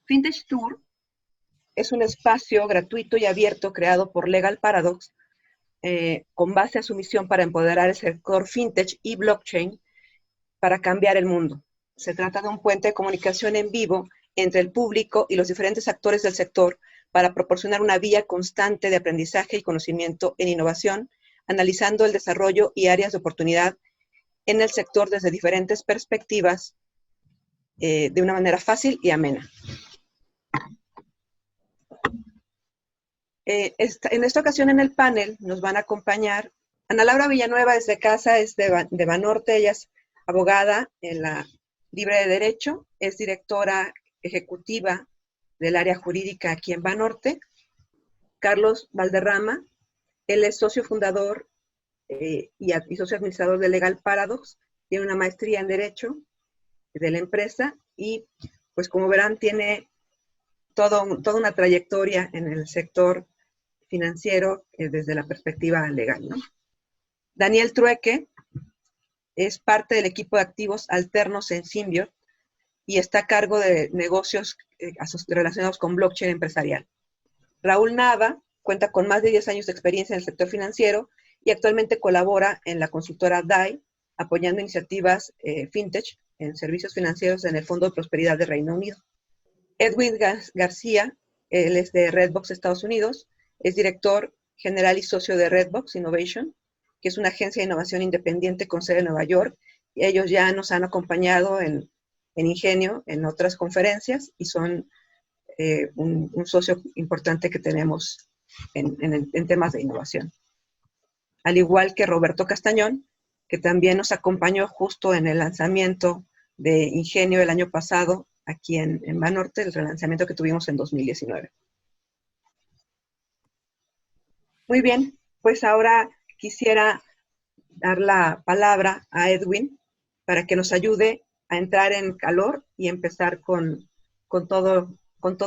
Fintech Tour es un espacio gratuito y abierto creado por Legal Paradox con base a su misión para empoderar el sector fintech y blockchain para cambiar el mundo. Se trata de un puente de comunicación en vivo entre el público y los diferentes actores del sector para proporcionar una vía constante de aprendizaje y conocimiento en innovación, analizando el desarrollo y áreas de oportunidad en el sector desde diferentes perspectivas de una manera fácil y amena. En esta ocasión en el panel nos van a acompañar Ana Laura Villanueva desde casa, es de Banorte, ella es abogada en la Libre de Derecho, es directora ejecutiva del área jurídica aquí en Banorte. Carlos Valderrama, él es socio fundador y socio administrador de Legal Paradox, tiene una maestría en Derecho de la empresa y, pues como verán, tiene toda una trayectoria en el sector financiero desde la perspectiva legal, ¿no? Daniel Trueque es parte del equipo de activos alternos en Symbiot y está a cargo de negocios relacionados con blockchain empresarial. Raúl Nava cuenta con más de 10 años de experiencia en el sector financiero y actualmente colabora en la consultora DAI, apoyando iniciativas fintech en servicios financieros en el Fondo de Prosperidad de Reino Unido. Edwin García, él es de Redbox, Estados Unidos, es director general y socio de Redbox Innovation, que es una agencia de innovación independiente con sede en Nueva York. Y ellos ya nos han acompañado en Ingenio, en otras conferencias, y son un socio importante que tenemos en temas de innovación. Al igual que Roberto Castañón, que también nos acompañó justo en el lanzamiento de Ingenio el año pasado, aquí en Banorte, el relanzamiento que tuvimos en 2019. Muy bien, pues ahora quisiera dar la palabra a Edwin para que nos ayude a entrar en calor y empezar con todo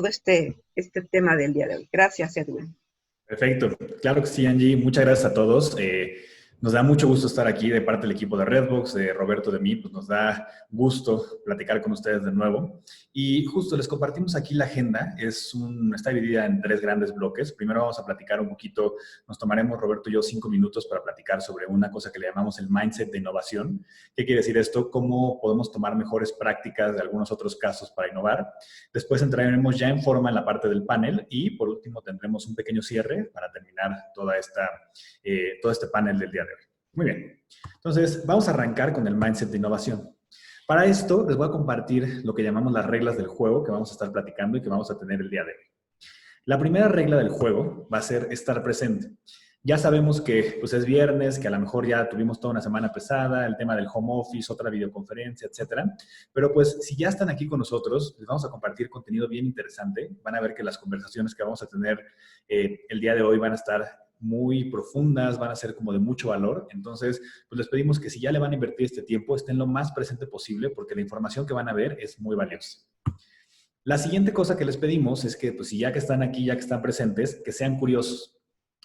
este tema del día de hoy. Gracias, Edwin. Perfecto. Claro que sí, Angie. Muchas gracias a todos. Nos da mucho gusto estar aquí de parte del equipo de Redbox, de Roberto, de mí, pues nos da gusto platicar con ustedes de nuevo. Y justo les compartimos aquí la agenda, está dividida en 3 grandes bloques. Primero vamos a platicar un poquito, nos tomaremos Roberto y yo 5 minutos para platicar sobre una cosa que le llamamos el mindset de innovación. ¿Qué quiere decir esto? ¿Cómo podemos tomar mejores prácticas de algunos otros casos para innovar? Después entraremos ya en forma en la parte del panel y por último tendremos un pequeño cierre para terminar todo este panel del día de hoy. Muy bien. Entonces, vamos a arrancar con el mindset de innovación. Para esto, les voy a compartir lo que llamamos las reglas del juego que vamos a estar platicando y que vamos a tener el día de hoy. La primera regla del juego va a ser estar presente. Ya sabemos que pues, es viernes, que a lo mejor ya tuvimos toda una semana pesada, el tema del home office, otra videoconferencia, etcétera. Pero pues, si ya están aquí con nosotros, les vamos a compartir contenido bien interesante. Van a ver que las conversaciones que vamos a tener el día de hoy van a estar muy profundas, van a ser como de mucho valor. Entonces, pues les pedimos que si ya le van a invertir este tiempo, estén lo más presente posible porque la información que van a ver es muy valiosa. La siguiente cosa que les pedimos es que, pues si ya que están aquí, ya que están presentes, que sean curiosos.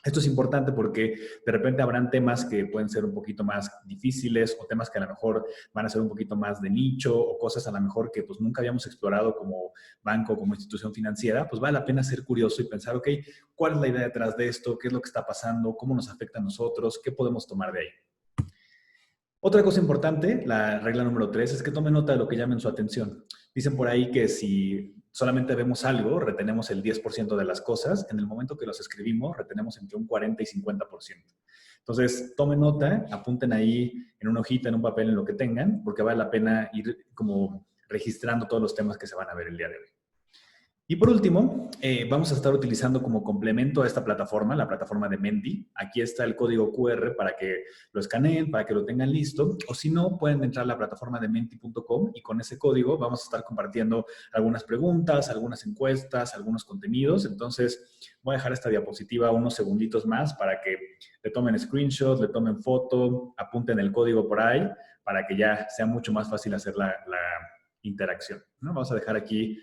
Esto es importante porque de repente habrán temas que pueden ser un poquito más difíciles o temas que a lo mejor van a ser un poquito más de nicho o cosas a lo mejor que pues nunca habíamos explorado como banco, como institución financiera, pues vale la pena ser curioso y pensar, ok, ¿cuál es la idea detrás de esto? ¿Qué es lo que está pasando? ¿Cómo nos afecta a nosotros? ¿Qué podemos tomar de ahí? Otra cosa importante, la regla número 3, es que tomen nota de lo que llamen su atención. Dicen por ahí que si solamente vemos algo, retenemos el 10% de las cosas. En el momento que los escribimos, retenemos entre un 40 y 50%. Entonces, tomen nota, apunten ahí en una hojita, en un papel, en lo que tengan, porque vale la pena ir como registrando todos los temas que se van a ver el día de hoy. Y por último, vamos a estar utilizando como complemento a esta plataforma, la plataforma de Menti. Aquí está el código QR para que lo escaneen, para que lo tengan listo. O si no, pueden entrar a la plataforma de menti.com y con ese código vamos a estar compartiendo algunas preguntas, algunas encuestas, algunos contenidos. Entonces, voy a dejar esta diapositiva unos segunditos más para que le tomen screenshot, le tomen foto, apunten el código por ahí para que ya sea mucho más fácil hacer la interacción, ¿no? Vamos a dejar aquí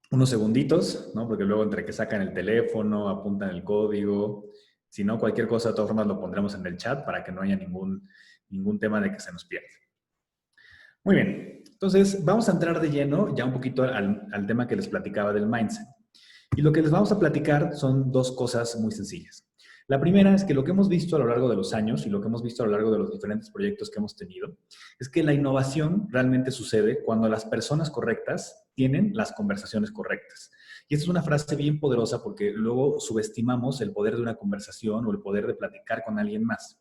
unos segunditos, ¿no? Porque luego entre que sacan el teléfono, apuntan el código, Si no, cualquier cosa, de todas formas, lo pondremos en el chat para que no haya ningún tema de que se nos pierda. Muy bien. Entonces, vamos a entrar de lleno ya un poquito al tema que les platicaba del mindset. Y lo que les vamos a platicar son dos cosas muy sencillas. La primera es que lo que hemos visto a lo largo de los años y lo que hemos visto a lo largo de los diferentes proyectos que hemos tenido es que la innovación realmente sucede cuando las personas correctas tienen las conversaciones correctas. Y esta es una frase bien poderosa porque luego subestimamos el poder de una conversación o el poder de platicar con alguien más.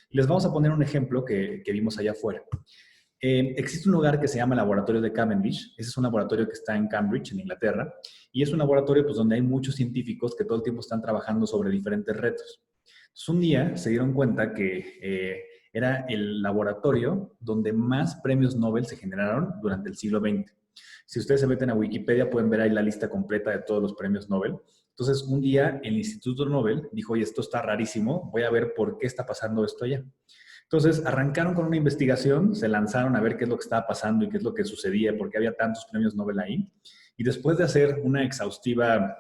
Les vamos a poner un ejemplo que vimos allá afuera. Existe un lugar que se llama el Laboratorio de Cavendish. Ese es un laboratorio que está en Cambridge, en Inglaterra, y es un laboratorio pues, donde hay muchos científicos que todo el tiempo están trabajando sobre diferentes retos. Entonces, un día se dieron cuenta que era el laboratorio donde más premios Nobel se generaron durante el siglo XX. Si ustedes se meten a Wikipedia, pueden ver ahí la lista completa de todos los premios Nobel. Entonces, un día el Instituto Nobel dijo, oye, esto está rarísimo, voy a ver por qué está pasando esto allá. Entonces, arrancaron con una investigación, se lanzaron a ver qué es lo que estaba pasando y qué es lo que sucedía, por qué había tantos premios Nobel ahí. Y después de hacer una exhaustiva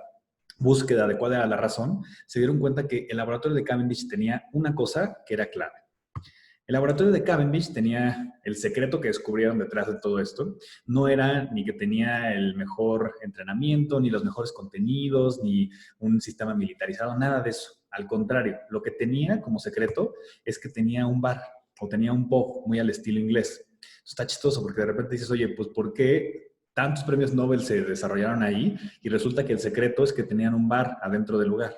búsqueda de cuál era la razón, se dieron cuenta que el laboratorio de Cavendish tenía una cosa que era clave. El laboratorio de Cavendish tenía el secreto que descubrieron detrás de todo esto. No era ni que tenía el mejor entrenamiento, ni los mejores contenidos, ni un sistema militarizado, nada de eso. Al contrario, lo que tenía como secreto es que tenía un bar o tenía un pub muy al estilo inglés. Está chistoso porque de repente dices, oye, pues ¿por qué tantos premios Nobel se desarrollaron ahí? Y resulta que el secreto es que tenían un bar adentro del lugar.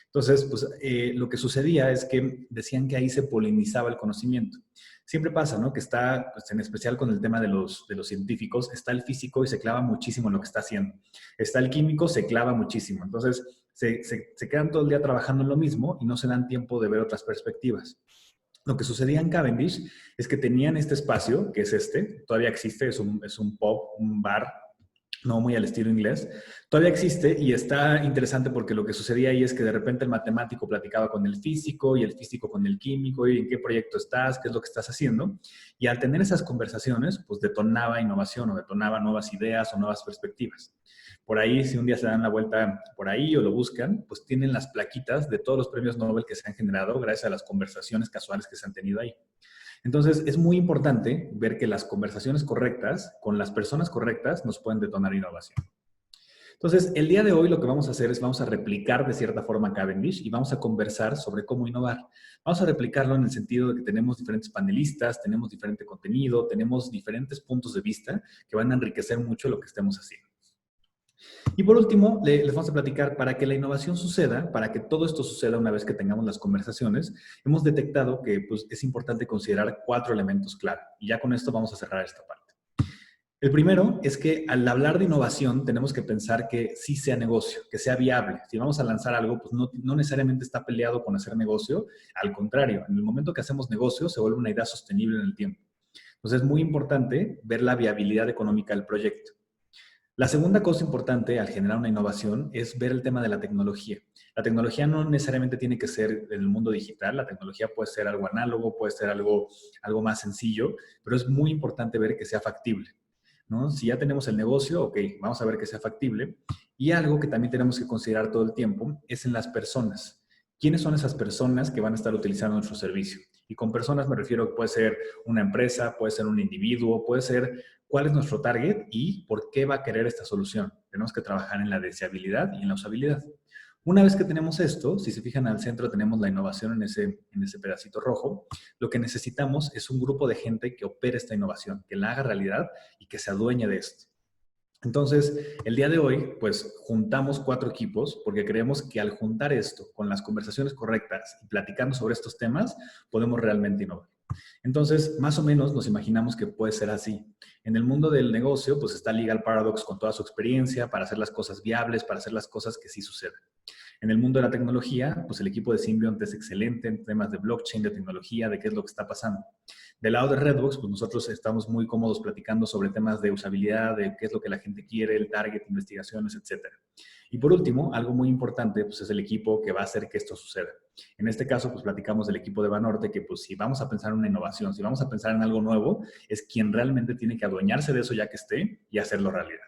Entonces, pues lo que sucedía es que decían que ahí se polinizaba el conocimiento. Siempre pasa, ¿no? Que está, pues, en especial con el tema de los científicos, está el físico y se clava muchísimo en lo que está haciendo. Está el químico, se clava muchísimo. Entonces, se quedan todo el día trabajando en lo mismo y no se dan tiempo de ver otras perspectivas. Lo que sucedía en Cavendish es que tenían este espacio, que es este, todavía existe, es un pub, un bar, no muy al estilo inglés, todavía existe y está interesante porque lo que sucedía ahí es que de repente el matemático platicaba con el físico y el físico con el químico y en qué proyecto estás, qué es lo que estás haciendo. Y al tener esas conversaciones, pues detonaba innovación o detonaba nuevas ideas o nuevas perspectivas. Por ahí, si un día se dan la vuelta por ahí o lo buscan, pues tienen las plaquitas de todos los premios Nobel que se han generado gracias a las conversaciones casuales que se han tenido ahí. Entonces, es muy importante ver que las conversaciones correctas con las personas correctas nos pueden detonar innovación. Entonces, el día de hoy lo que vamos a hacer es vamos a replicar de cierta forma Cavendish y vamos a conversar sobre cómo innovar. Vamos a replicarlo en el sentido de que tenemos diferentes panelistas, tenemos diferente contenido, tenemos diferentes puntos de vista que van a enriquecer mucho lo que estemos haciendo. Y por último, les vamos a platicar para que la innovación suceda, para que todo esto suceda una vez que tengamos las conversaciones, hemos detectado que pues, es importante considerar 4 elementos clave. Y ya con esto vamos a cerrar esta parte. El primero es que al hablar de innovación tenemos que pensar que sí sea negocio, que sea viable. Si vamos a lanzar algo, pues no necesariamente está peleado con hacer negocio. Al contrario, en el momento que hacemos negocio se vuelve una idea sostenible en el tiempo. Entonces es muy importante ver la viabilidad económica del proyecto. La segunda cosa importante al generar una innovación es ver el tema de la tecnología. La tecnología no necesariamente tiene que ser en el mundo digital, la tecnología puede ser algo análogo, puede ser algo más sencillo, pero es muy importante ver que sea factible, ¿no? Si ya tenemos el negocio, ok, vamos a ver que sea factible. Y algo que también tenemos que considerar todo el tiempo es en las personas. ¿Quiénes son esas personas que van a estar utilizando nuestro servicio? Y con personas me refiero que puede ser una empresa, puede ser un individuo, puede ser cuál es nuestro target y por qué va a querer esta solución. Tenemos que trabajar en la deseabilidad y en la usabilidad. Una vez que tenemos esto, si se fijan al centro tenemos la innovación en ese pedacito rojo, lo que necesitamos es un grupo de gente que opere esta innovación, que la haga realidad y que se adueñe de esto. Entonces, el día de hoy, pues, juntamos 4 equipos porque creemos que al juntar esto con las conversaciones correctas y platicando sobre estos temas, podemos realmente innovar. Entonces, más o menos nos imaginamos que puede ser así. En el mundo del negocio, pues está Legal Paradox con toda su experiencia para hacer las cosas viables, para hacer las cosas que sí sucedan. En el mundo de la tecnología, pues el equipo de Symbiont es excelente en temas de blockchain, de tecnología, de qué es lo que está pasando. Del lado de Redbox, pues nosotros estamos muy cómodos platicando sobre temas de usabilidad, de qué es lo que la gente quiere, el target, investigaciones, etc. Y por último, algo muy importante, pues es el equipo que va a hacer que esto suceda. En este caso, pues platicamos del equipo de Banorte, que pues si vamos a pensar en una innovación, si vamos a pensar en algo nuevo, es quien realmente tiene que adueñarse de eso ya que esté y hacerlo realidad.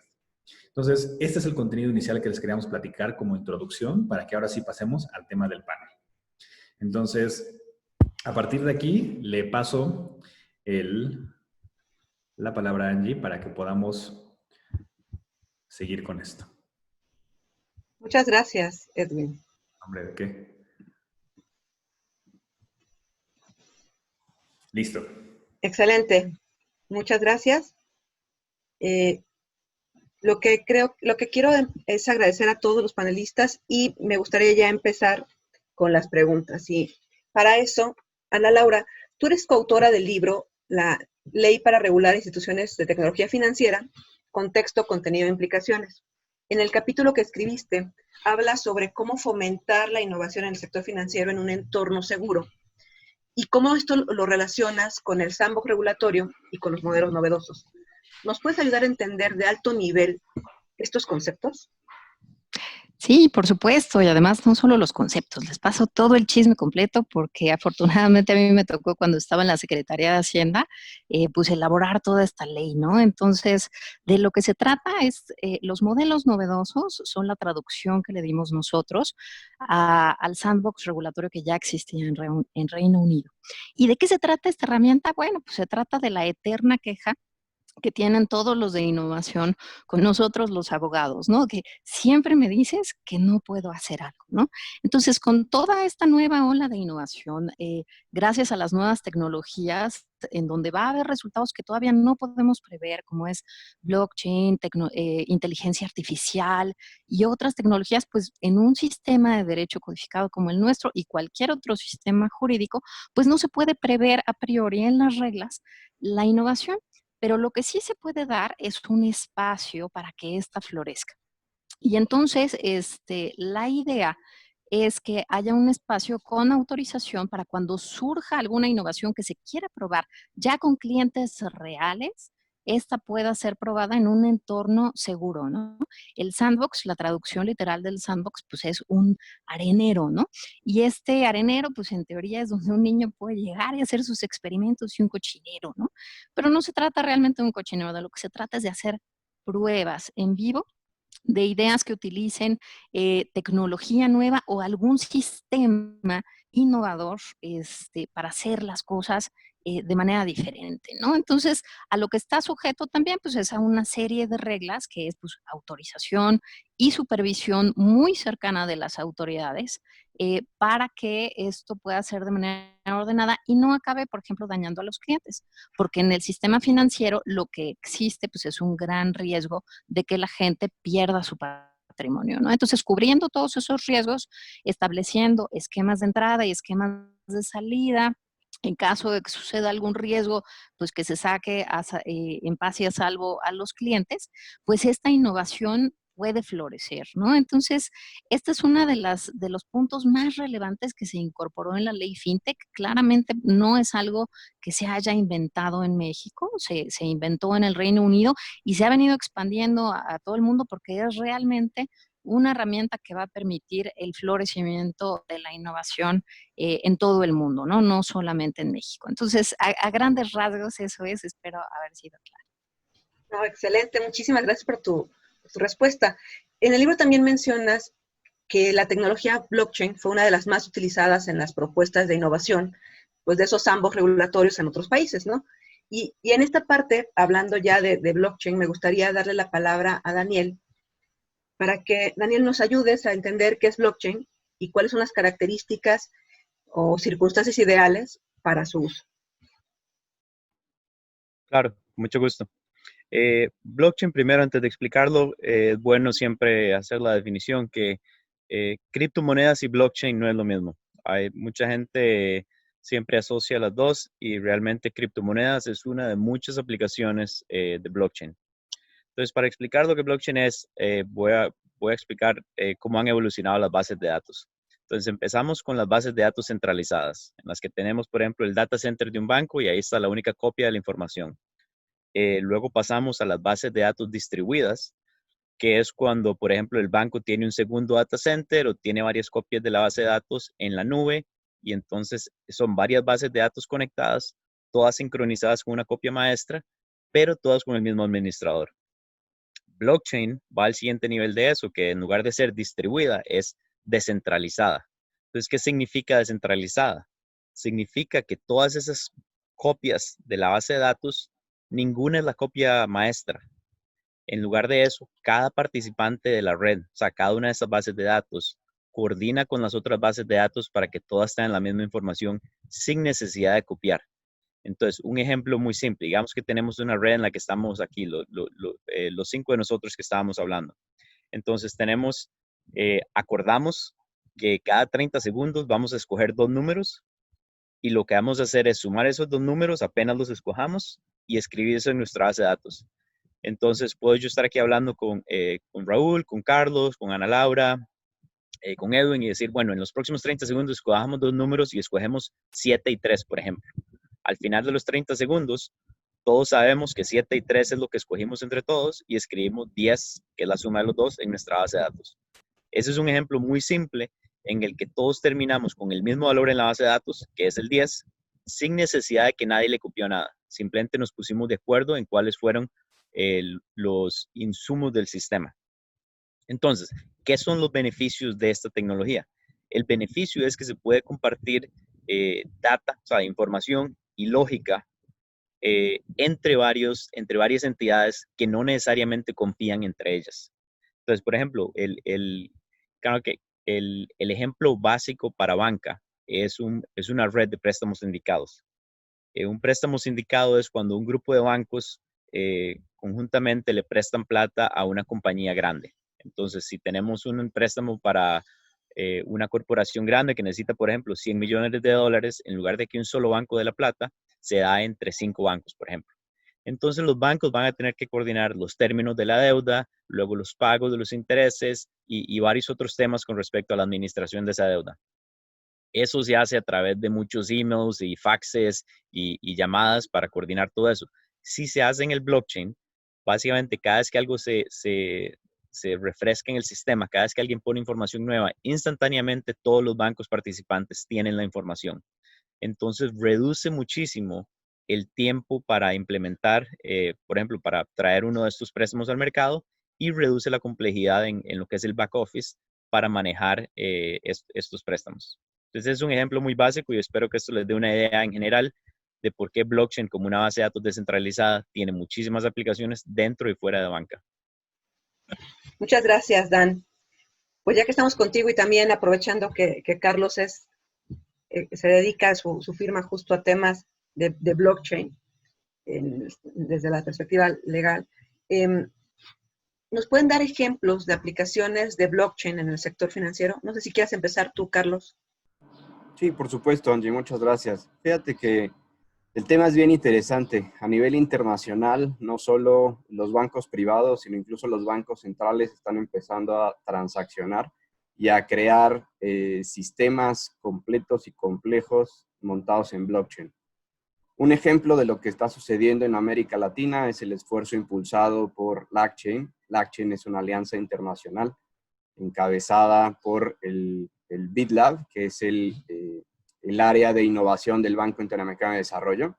Entonces, este es el contenido inicial que les queríamos platicar como introducción para que ahora sí pasemos al tema del panel. Entonces, a partir de aquí, le paso la palabra a Angie para que podamos seguir con esto. Muchas gracias, Edwin. Hombre, ¿de qué? Listo. Excelente. Muchas gracias. Lo que quiero es agradecer a todos los panelistas y me gustaría ya empezar con las preguntas. Y para eso, Ana Laura, tú eres coautora del libro La Ley para Regular Instituciones de Tecnología Financiera, Contexto, Contenido e Implicaciones. En el capítulo que escribiste, hablas sobre cómo fomentar la innovación en el sector financiero en un entorno seguro y cómo esto lo relacionas con el sandbox regulatorio y con los modelos novedosos. ¿Nos puedes ayudar a entender de alto nivel estos conceptos? Sí, por supuesto, y además no solo los conceptos, les paso todo el chisme completo porque afortunadamente a mí me tocó cuando estaba en la Secretaría de Hacienda, pues elaborar toda esta ley, ¿no? Entonces, de lo que se trata es, los modelos novedosos son la traducción que le dimos nosotros al sandbox regulatorio que ya existía en Reino Unido. ¿Y de qué se trata esta herramienta? Bueno, pues se trata de la eterna queja que tienen todos los de innovación con nosotros los abogados, ¿no? Que siempre me dices que no puedo hacer algo, ¿no? Entonces, con toda esta nueva ola de innovación, gracias a las nuevas tecnologías, en donde va a haber resultados que todavía no podemos prever, como es blockchain, inteligencia artificial y otras tecnologías, pues en un sistema de derecho codificado como el nuestro y cualquier otro sistema jurídico, pues no se puede prever a priori en las reglas la innovación. Pero lo que sí se puede dar es un espacio para que ésta florezca. Y entonces, la idea es que haya un espacio con autorización para cuando surja alguna innovación que se quiera probar ya con clientes reales, esta pueda ser probada en un entorno seguro, ¿no? El sandbox, la traducción literal del sandbox, pues es un arenero, ¿no? Y este arenero, pues en teoría es donde un niño puede llegar y hacer sus experimentos y un cochinero, ¿no? Pero no se trata realmente de un cochinero, de lo que se trata es de hacer pruebas en vivo de ideas que utilicen tecnología nueva o algún sistema innovador para hacer las cosas de manera diferente, ¿no? Entonces, a lo que está sujeto también, pues, es a una serie de reglas que es, pues, autorización y supervisión muy cercana de las autoridades para que esto pueda ser de manera ordenada y no acabe, por ejemplo, dañando a los clientes, porque en el sistema financiero lo que existe, pues, es un gran riesgo de que la gente pierda su patrimonio, ¿no? Entonces, cubriendo todos esos riesgos, estableciendo esquemas de entrada y esquemas de salida, en caso de que suceda algún riesgo, pues que se saque en paz y a salvo a los clientes, pues esta innovación puede florecer, ¿no? Entonces, esta es una de los puntos más relevantes que se incorporó en la ley FinTech. Claramente no es algo que se haya inventado en México, se inventó en el Reino Unido y se ha venido expandiendo a todo el mundo porque es realmente una herramienta que va a permitir el florecimiento de la innovación en todo el mundo, ¿no? No solamente en México. Entonces, a grandes rasgos eso es, espero haber sido claro. No, excelente, muchísimas gracias por tu respuesta. En el libro también mencionas que la tecnología blockchain fue una de las más utilizadas en las propuestas de innovación, pues de esos ambos regulatorios en otros países, ¿no? Y en esta parte, hablando ya de blockchain, me gustaría darle la palabra a Daniel para que Daniel nos ayudes a entender qué es blockchain y cuáles son las características o circunstancias ideales para su uso. Claro, mucho gusto. Blockchain, primero, antes de explicarlo, es bueno siempre hacer la definición que criptomonedas y blockchain no es lo mismo. Hay mucha gente siempre asocia las dos y realmente criptomonedas es una de muchas aplicaciones de blockchain. Entonces, para explicar lo que blockchain es, voy a explicar cómo han evolucionado las bases de datos. Entonces, empezamos con las bases de datos centralizadas, en las que tenemos, por ejemplo, el data center de un banco y ahí está la única copia de la información. Luego pasamos a las bases de datos distribuidas, que es cuando, por ejemplo, el banco tiene un segundo data center o tiene varias copias de la base de datos en la nube y entonces son varias bases de datos conectadas, todas sincronizadas con una copia maestra, pero todas con el mismo administrador. Blockchain va al siguiente nivel de eso, que en lugar de ser distribuida es descentralizada. Entonces, ¿qué significa descentralizada? Significa que todas esas copias de la base de datos, ninguna es la copia maestra. En lugar de eso, cada participante de la red, o sea, cada una de esas bases de datos, coordina con las otras bases de datos para que todas tengan la misma información sin necesidad de copiar. Entonces, un ejemplo muy simple, digamos que tenemos una red en la que estamos aquí, los 5 de nosotros que estábamos hablando. Entonces, acordamos que cada 30 segundos vamos a escoger 2 números y lo que vamos a hacer es sumar esos 2 números apenas los escojamos y escribir eso en nuestra base de datos. Entonces, puedo yo estar aquí hablando con Raúl, con Carlos, con Ana Laura, con Edwin y decir, bueno, en los próximos 30 segundos escojamos 2 números y escogemos 7 y 3, por ejemplo. Al final de los 30 segundos, todos sabemos que 7 y 3 es lo que escogimos entre todos y escribimos 10, que es la suma de los dos, en nuestra base de datos. Ese es un ejemplo muy simple en el que todos terminamos con el mismo valor en la base de datos, que es el 10, sin necesidad de que nadie le copió nada. Simplemente nos pusimos de acuerdo en cuáles fueron los insumos del sistema. Entonces, ¿qué son los beneficios de esta tecnología? El beneficio es que se puede compartir data, o sea, información y lógica entre varias entidades que no necesariamente confían entre ellas. Entonces, por ejemplo, claro que el ejemplo básico para banca es una red de préstamos sindicados. Un préstamo sindicado es cuando un grupo de bancos conjuntamente le prestan plata a una compañía grande. Entonces, si tenemos un préstamo para una corporación grande que necesita, por ejemplo, $100 millones, en lugar de que un solo banco dé la plata, se da entre 5 bancos, por ejemplo. Entonces, los bancos van a tener que coordinar los términos de la deuda, luego los pagos de los intereses y varios otros temas con respecto a la administración de esa deuda. Eso se hace a través de muchos emails y faxes y llamadas para coordinar todo eso. Si se hace en el blockchain, básicamente cada vez que algo se refresca en el sistema, cada vez que alguien pone información nueva, instantáneamente todos los bancos participantes tienen la información. Entonces reduce muchísimo el tiempo para implementar, por ejemplo, para traer uno de estos préstamos al mercado y reduce la complejidad en lo que es el back office para manejar estos préstamos. Entonces es un ejemplo muy básico y espero que esto les dé una idea en general de por qué blockchain como una base de datos descentralizada tiene muchísimas aplicaciones dentro y fuera de banca. Muchas gracias, Dan. Pues ya que estamos contigo y también aprovechando que Carlos se dedica su firma justo a temas de blockchain desde la perspectiva legal, ¿nos pueden dar ejemplos de aplicaciones de blockchain en el sector financiero? No sé si quieres empezar tú, Carlos. Sí, por supuesto, Angie, muchas gracias. Fíjate que el tema es bien interesante. A nivel internacional, no solo los bancos privados, sino incluso los bancos centrales están empezando a transaccionar y a crear sistemas completos y complejos montados en blockchain. Un ejemplo de lo que está sucediendo en América Latina es el esfuerzo impulsado por LACChain. LACChain es una alianza internacional encabezada por el BitLab, que es el área de innovación del Banco Interamericano de Desarrollo.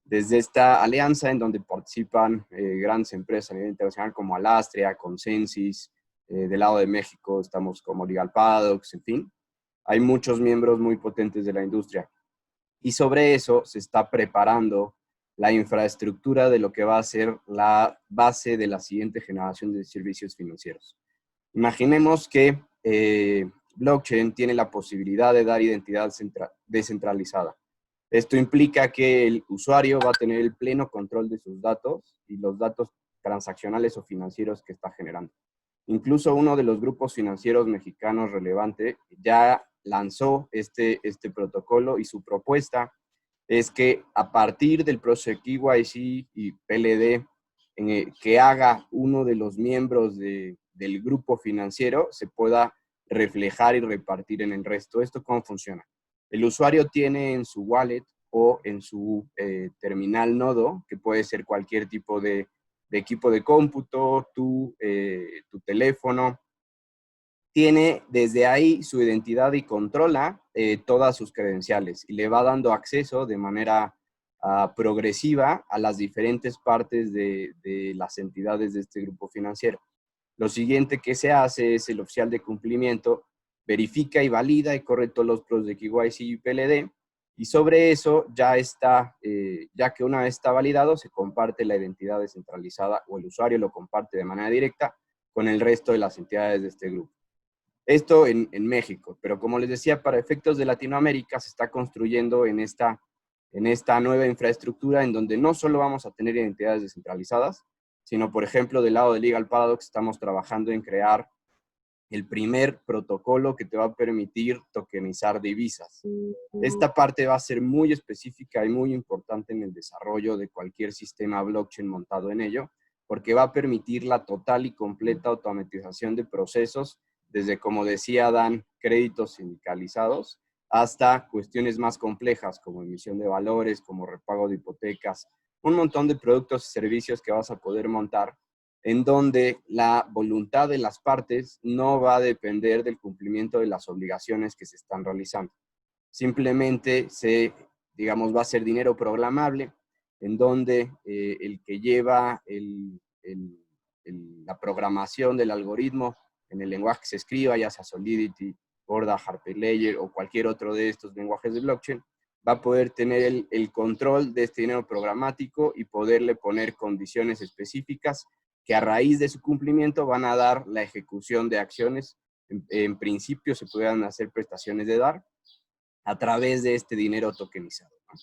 Desde esta alianza, en donde participan grandes empresas a nivel internacional como Alastria, Consensys, del lado de México estamos como Legal Paradox, en fin. Hay muchos miembros muy potentes de la industria. Y sobre eso se está preparando la infraestructura de lo que va a ser la base de la siguiente generación de servicios financieros. Imaginemos que blockchain tiene la posibilidad de dar identidad descentralizada. Esto implica que el usuario va a tener el pleno control de sus datos y los datos transaccionales o financieros que está generando. Incluso uno de los grupos financieros mexicanos relevante ya lanzó este protocolo y su propuesta es que a partir del proceso KYC y PLD que haga uno de los miembros del grupo financiero se pueda reflejar y repartir en el resto. ¿Esto cómo funciona? El usuario tiene en su wallet o en su terminal nodo, que puede ser cualquier tipo de equipo de cómputo, tu teléfono, tiene desde ahí su identidad y controla todas sus credenciales y le va dando acceso de manera progresiva a las diferentes partes de las entidades de este grupo financiero. Lo siguiente que se hace es el oficial de cumplimiento verifica y valida y corre todos los procesos de KYC y PLD. Y sobre eso ya está, ya que una vez está validado, se comparte la identidad descentralizada o el usuario lo comparte de manera directa con el resto de las entidades de este grupo. Esto en México, pero como les decía, para efectos de Latinoamérica se está construyendo en esta nueva infraestructura en donde no solo vamos a tener identidades descentralizadas, sino, por ejemplo, del lado de Legal Paradox estamos trabajando en crear el primer protocolo que te va a permitir tokenizar divisas. Esta parte va a ser muy específica y muy importante en el desarrollo de cualquier sistema blockchain montado en ello, porque va a permitir la total y completa automatización de procesos, desde, como decía Dan, créditos sindicalizados, hasta cuestiones más complejas como emisión de valores, como repago de hipotecas, un montón de productos y servicios que vas a poder montar en donde la voluntad de las partes no va a depender del cumplimiento de las obligaciones que se están realizando. Simplemente va a ser dinero programable, en donde el que lleva la programación del algoritmo en el lenguaje que se escriba, ya sea Solidity, Corda, Hyperledger o cualquier otro de estos lenguajes de blockchain, va a poder tener el control de este dinero programático y poderle poner condiciones específicas que a raíz de su cumplimiento van a dar la ejecución de acciones. En principio se puedan hacer prestaciones de DAR a través de este dinero tokenizado, ¿no?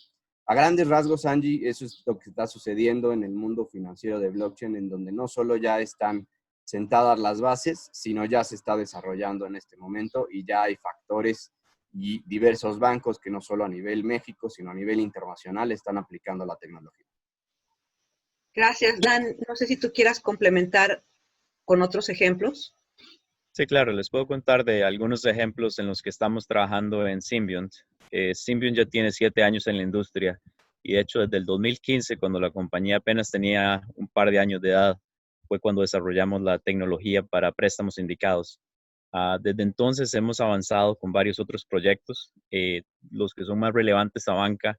A grandes rasgos, Angie, eso es lo que está sucediendo en el mundo financiero de blockchain, en donde no solo ya están sentadas las bases, sino ya se está desarrollando en este momento y ya hay factores y diversos bancos que no solo a nivel México, sino a nivel internacional están aplicando la tecnología. Gracias, Dan. No sé si tú quieras complementar con otros ejemplos. Sí, claro, les puedo contar de algunos ejemplos en los que estamos trabajando en Symbiont. Symbiont ya tiene 7 años en la industria y de hecho desde el 2015, cuando la compañía apenas tenía un par de años de edad, fue cuando desarrollamos la tecnología para préstamos sindicados. Desde entonces hemos avanzado con varios otros proyectos. Los que son más relevantes a banca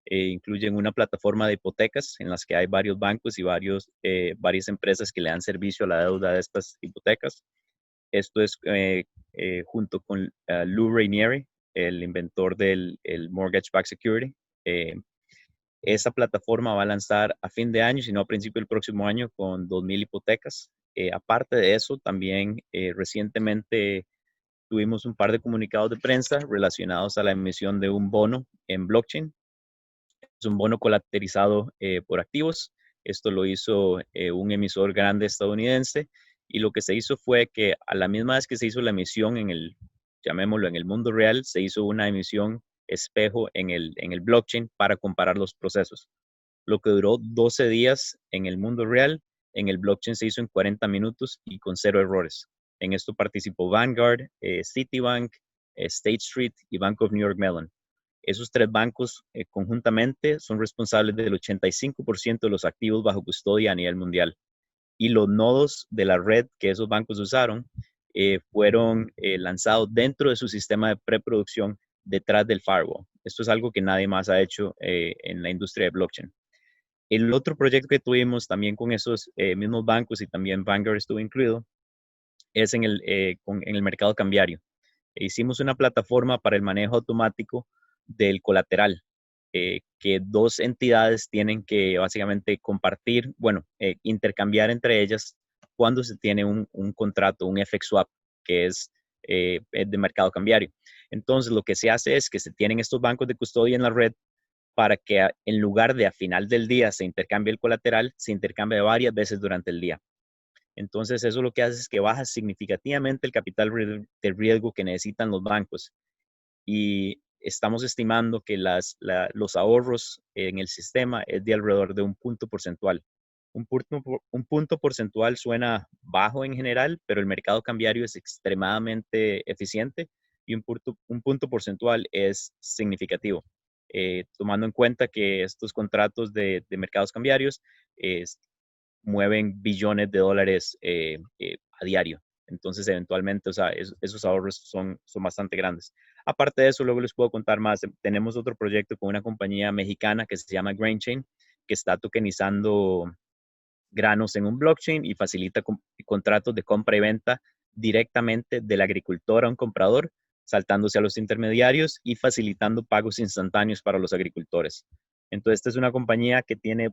incluyen una plataforma de hipotecas en las que hay varios bancos y varias empresas que le dan servicio a la deuda de estas hipotecas. Esto es junto con Lou Rainieri, el inventor del Mortgage Backed Security. Esa plataforma va a lanzar a fin de año, si no a principio del próximo año, con 2,000 hipotecas. Aparte de eso, también recientemente tuvimos un par de comunicados de prensa relacionados a la emisión de un bono en blockchain. Es un bono colateralizado por activos. Esto lo hizo un emisor grande estadounidense y lo que se hizo fue que a la misma vez que se hizo la emisión llamémoslo en el mundo real, se hizo una emisión espejo en el blockchain para comparar los procesos. Lo que duró 12 días en el mundo real, en el blockchain se hizo en 40 minutos y con 0 errores. En esto participó Vanguard, Citibank, State Street y Bank of New York Mellon. Esos 3 bancos conjuntamente son responsables del 85% de los activos bajo custodia a nivel mundial. Y los nodos de la red que esos bancos usaron fueron lanzados dentro de su sistema de preproducción detrás del firewall. Esto es algo que nadie más ha hecho en la industria de blockchain. El otro proyecto que tuvimos también con esos mismos bancos y también Vanguard estuvo incluido es en el mercado cambiario. Hicimos una plataforma para el manejo automático del colateral, que 2 entidades tienen que básicamente compartir, intercambiar entre ellas cuando se tiene un contrato, un FX swap, que es de mercado cambiario. Entonces, lo que se hace es que se tienen estos bancos de custodia en la red para que en lugar de a final del día se intercambie el colateral, se intercambie varias veces durante el día. Entonces, eso lo que hace es que baja significativamente el capital de riesgo que necesitan los bancos. Y estamos estimando que los ahorros en el sistema es de alrededor de un punto porcentual. Un punto porcentual suena bajo en general, pero el mercado cambiario es extremadamente eficiente y un punto porcentual es significativo. Tomando en cuenta que estos contratos de mercados cambiarios mueven billones de dólares a diario. Entonces, eventualmente, esos ahorros son bastante grandes. Aparte de eso, luego les puedo contar más. Tenemos otro proyecto con una compañía mexicana que se llama GrainChain, que está tokenizando granos en un blockchain y facilita contratos de compra y venta directamente del agricultor a un comprador, saltándose a los intermediarios y facilitando pagos instantáneos para los agricultores. Entonces, esta es una compañía que tiene,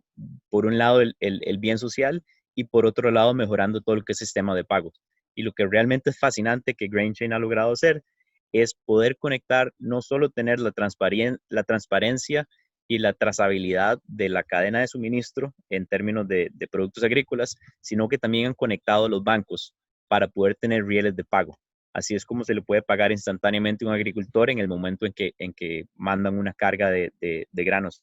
por un lado, el bien social y por otro lado, mejorando todo lo que es sistema de pagos. Y lo que realmente es fascinante que GrainChain ha logrado hacer es poder conectar, no solo tener la transparencia y la trazabilidad de la cadena de suministro en términos de productos agrícolas, sino que también han conectado los bancos para poder tener rieles de pago. Así es como se le puede pagar instantáneamente a un agricultor en el momento en que mandan una carga de granos.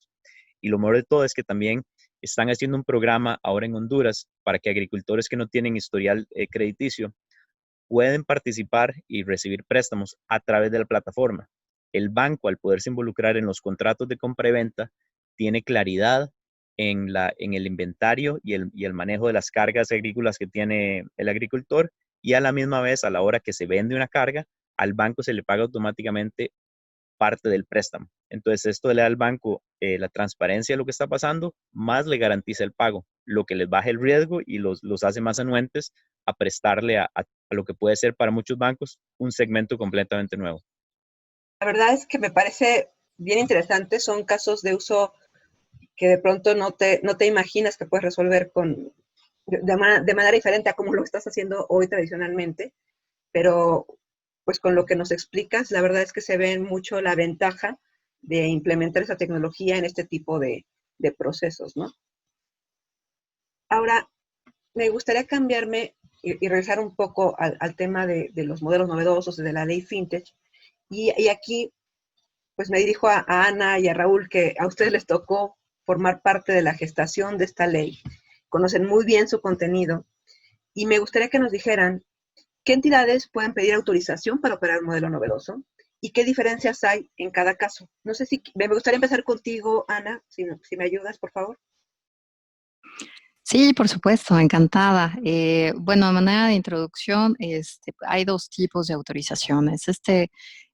Y lo mejor de todo es que también están haciendo un programa ahora en Honduras para que agricultores que no tienen historial crediticio pueden participar y recibir préstamos a través de la plataforma. El banco, al poderse involucrar en los contratos de compra y venta, tiene claridad en el inventario y el manejo de las cargas agrícolas que tiene el agricultor, y a la misma vez, a la hora que se vende una carga, al banco se le paga automáticamente parte del préstamo. Entonces, esto le da al banco la transparencia de lo que está pasando, más le garantiza el pago, lo que les baja el riesgo y los hace más anuentes a prestarle a lo que puede ser para muchos bancos un segmento completamente nuevo. La verdad es que me parece bien interesante. Son casos de uso que de pronto no te imaginas que puedes resolver de manera diferente a como lo estás haciendo hoy tradicionalmente, pero pues con lo que nos explicas, la verdad es que se ve mucho la ventaja de implementar esa tecnología en este tipo de procesos, ¿no? Ahora, me gustaría cambiarme y regresar un poco al tema de los modelos novedosos, de la ley FinTech, y aquí pues me dirijo a Ana y a Raúl, que a ustedes les tocó formar parte de la gestación de esta ley, conocen muy bien su contenido, y me gustaría que nos dijeran qué entidades pueden pedir autorización para operar un modelo novedoso y qué diferencias hay en cada caso. No sé si me gustaría empezar contigo, Ana, si me ayudas, por favor. Sí, por supuesto, encantada. Bueno, de manera de introducción, hay dos tipos de autorizaciones.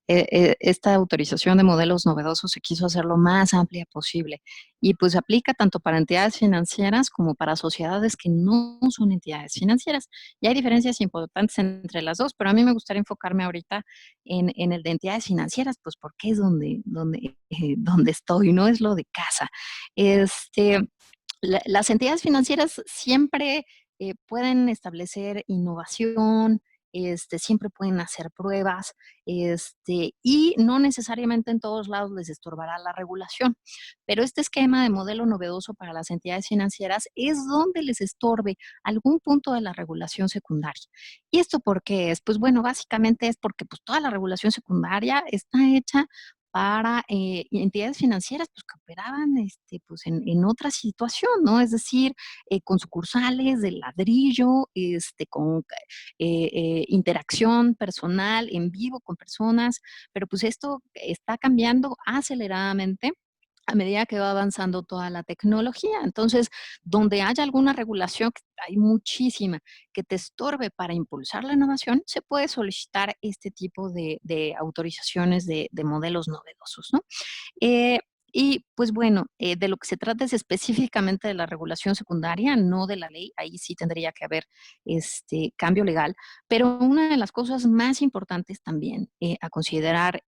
Esta autorización de modelos novedosos se quiso hacer lo más amplia posible y pues aplica tanto para entidades financieras como para sociedades que no son entidades financieras. Y hay diferencias importantes entre las dos, pero a mí me gustaría enfocarme ahorita en el de entidades financieras, pues porque es donde estoy, no es lo de casa. Las entidades financieras siempre pueden establecer innovación, siempre pueden hacer pruebas, y no necesariamente en todos lados les estorbará la regulación. Pero este esquema de modelo novedoso para las entidades financieras es donde les estorbe algún punto de la regulación secundaria. ¿Y esto por qué es? Pues bueno, básicamente es porque pues, toda la regulación secundaria está hecha para entidades financieras pues, que operaban pues, en otra situación, ¿no? Es decir, con sucursales de ladrillo, con interacción personal en vivo con personas, pero pues esto está cambiando aceleradamente a medida que va avanzando toda la tecnología. Entonces, donde haya alguna regulación, que hay muchísima, que te estorbe para impulsar la innovación, se puede solicitar este tipo de autorizaciones de modelos novedosos, ¿no? Eh, y pues bueno, de lo que se trata es específicamente de la regulación secundaria, no de la ley. Ahí sí tendría que haber cambio legal. Pero una de las cosas más importantes también a considerar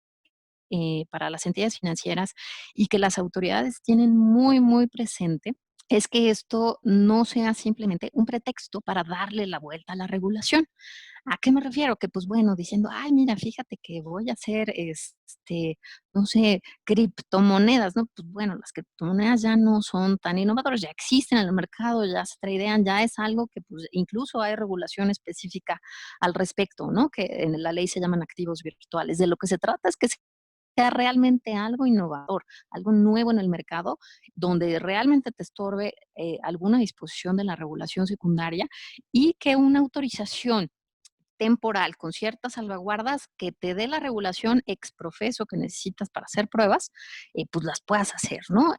para las entidades financieras y que las autoridades tienen muy, muy presente es que esto no sea simplemente un pretexto para darle la vuelta a la regulación. ¿A qué me refiero? Que pues bueno, diciendo, ay, mira, fíjate que voy a hacer, no sé, criptomonedas, ¿no? Pues bueno, las criptomonedas ya no son tan innovadoras, ya existen en el mercado, ya se tradean, ya es algo que pues incluso hay regulación específica al respecto, ¿no? Que en la ley se llaman activos virtuales. De lo que se trata es que sea realmente algo innovador, algo nuevo en el mercado, donde realmente te estorbe alguna disposición de la regulación secundaria y que una autorización temporal con ciertas salvaguardas que te dé la regulación ex profeso que necesitas para hacer pruebas, pues las puedas hacer, ¿no?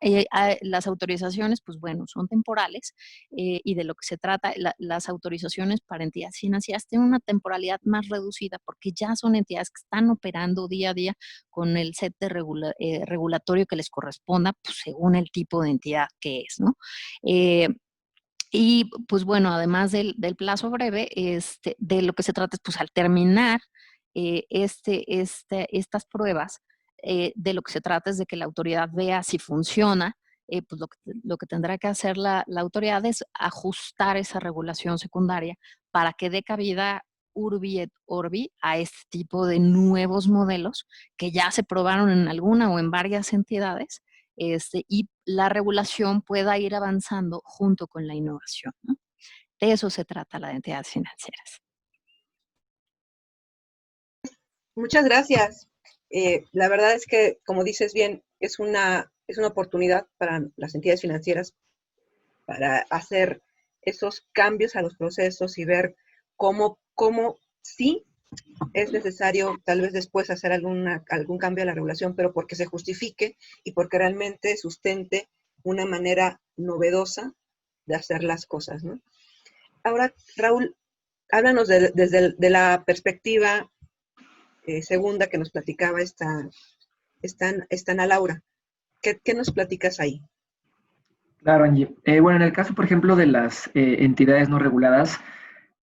Las autorizaciones, pues bueno, son temporales y de lo que se trata, las autorizaciones para entidades financieras tienen una temporalidad más reducida porque ya son entidades que están operando día a día con el set de regulatorio que les corresponda, pues según el tipo de entidad que es, ¿no? Y pues bueno, además del plazo breve, de lo que se trata es pues al terminar estas pruebas, de lo que se trata es de que la autoridad vea si funciona. Pues lo que tendrá que hacer la autoridad es ajustar esa regulación secundaria para que dé cabida urbi et orbi a este tipo de nuevos modelos que ya se probaron en alguna o en varias entidades, y la regulación pueda ir avanzando junto con la innovación, ¿no? De eso se trata la de entidades financieras. Muchas gracias. La verdad es que, como dices bien, es una oportunidad para las entidades financieras para hacer esos cambios a los procesos y ver cómo sí es necesario tal vez después hacer algún cambio a la regulación, pero porque se justifique y porque realmente sustente una manera novedosa de hacer las cosas, ¿no? Ahora, Raúl, háblanos desde la perspectiva segunda que nos platicaba esta Ana Laura. ¿Qué nos platicas ahí? Claro, Angie. Bueno, en el caso, por ejemplo, de las entidades no reguladas,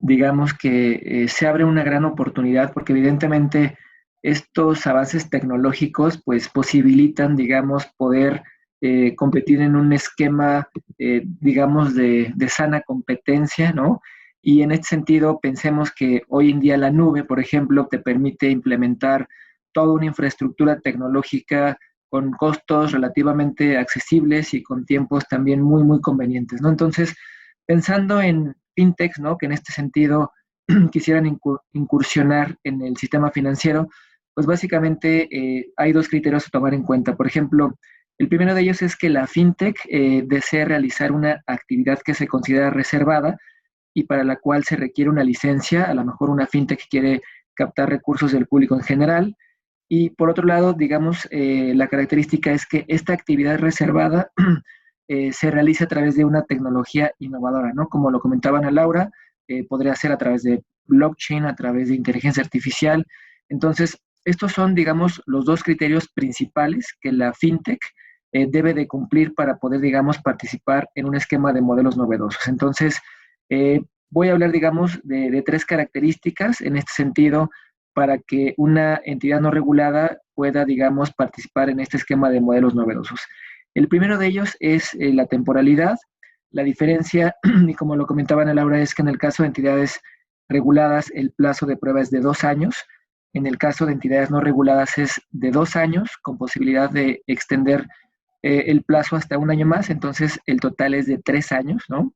digamos que se abre una gran oportunidad porque evidentemente estos avances tecnológicos pues posibilitan, digamos, poder competir en un esquema, digamos, de sana competencia, ¿no? Y en este sentido, pensemos que hoy en día la nube, por ejemplo, te permite implementar toda una infraestructura tecnológica con costos relativamente accesibles y con tiempos también muy, muy convenientes, ¿no? Entonces, pensando en fintechs, ¿no? Que en este sentido quisieran incursionar en el sistema financiero, pues básicamente hay dos criterios a tomar en cuenta. Por ejemplo, el primero de ellos es que la fintech desea realizar una actividad que se considera reservada y para la cual se requiere una licencia. A lo mejor una fintech quiere captar recursos del público en general. Y por otro lado, digamos, la característica es que esta actividad reservada se realiza a través de una tecnología innovadora, ¿no? Como lo comentaban a Laura, podría ser a través de blockchain, a través de inteligencia artificial. Entonces, estos son, digamos, los dos criterios principales que la fintech debe de cumplir para poder, digamos, participar en un esquema de modelos novedosos. Entonces, voy a hablar, digamos, de tres características en este sentido para que una entidad no regulada pueda, digamos, participar en este esquema de modelos novedosos. El primero de ellos es la temporalidad. La diferencia, y como lo comentaban a Laura, es que en el caso de entidades reguladas el plazo de prueba es de 2 años. En el caso de entidades no reguladas es de 2 años, con posibilidad de extender el plazo hasta 1 año más. Entonces, el total es de 3 años, ¿no?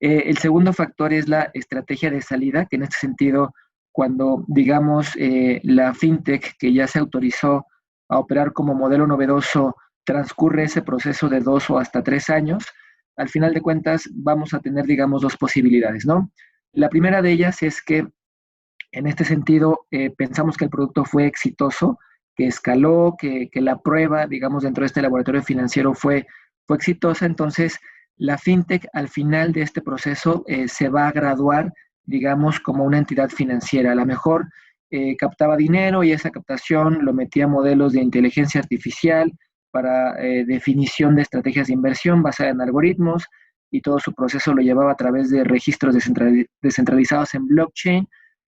El segundo factor es la estrategia de salida, que en este sentido, cuando, digamos, la fintech que ya se autorizó a operar como modelo novedoso transcurre ese proceso de 2 o hasta 3 años, al final de cuentas vamos a tener, digamos, dos posibilidades, ¿no? La primera de ellas es que, en este sentido, pensamos que el producto fue exitoso, que escaló, que la prueba, digamos, dentro de este laboratorio financiero fue exitosa. Entonces, la fintech al final de este proceso se va a graduar, digamos, como una entidad financiera. A lo mejor captaba dinero y esa captación lo metía a modelos de inteligencia artificial para definición de estrategias de inversión basada en algoritmos, y todo su proceso lo llevaba a través de registros descentralizados en blockchain.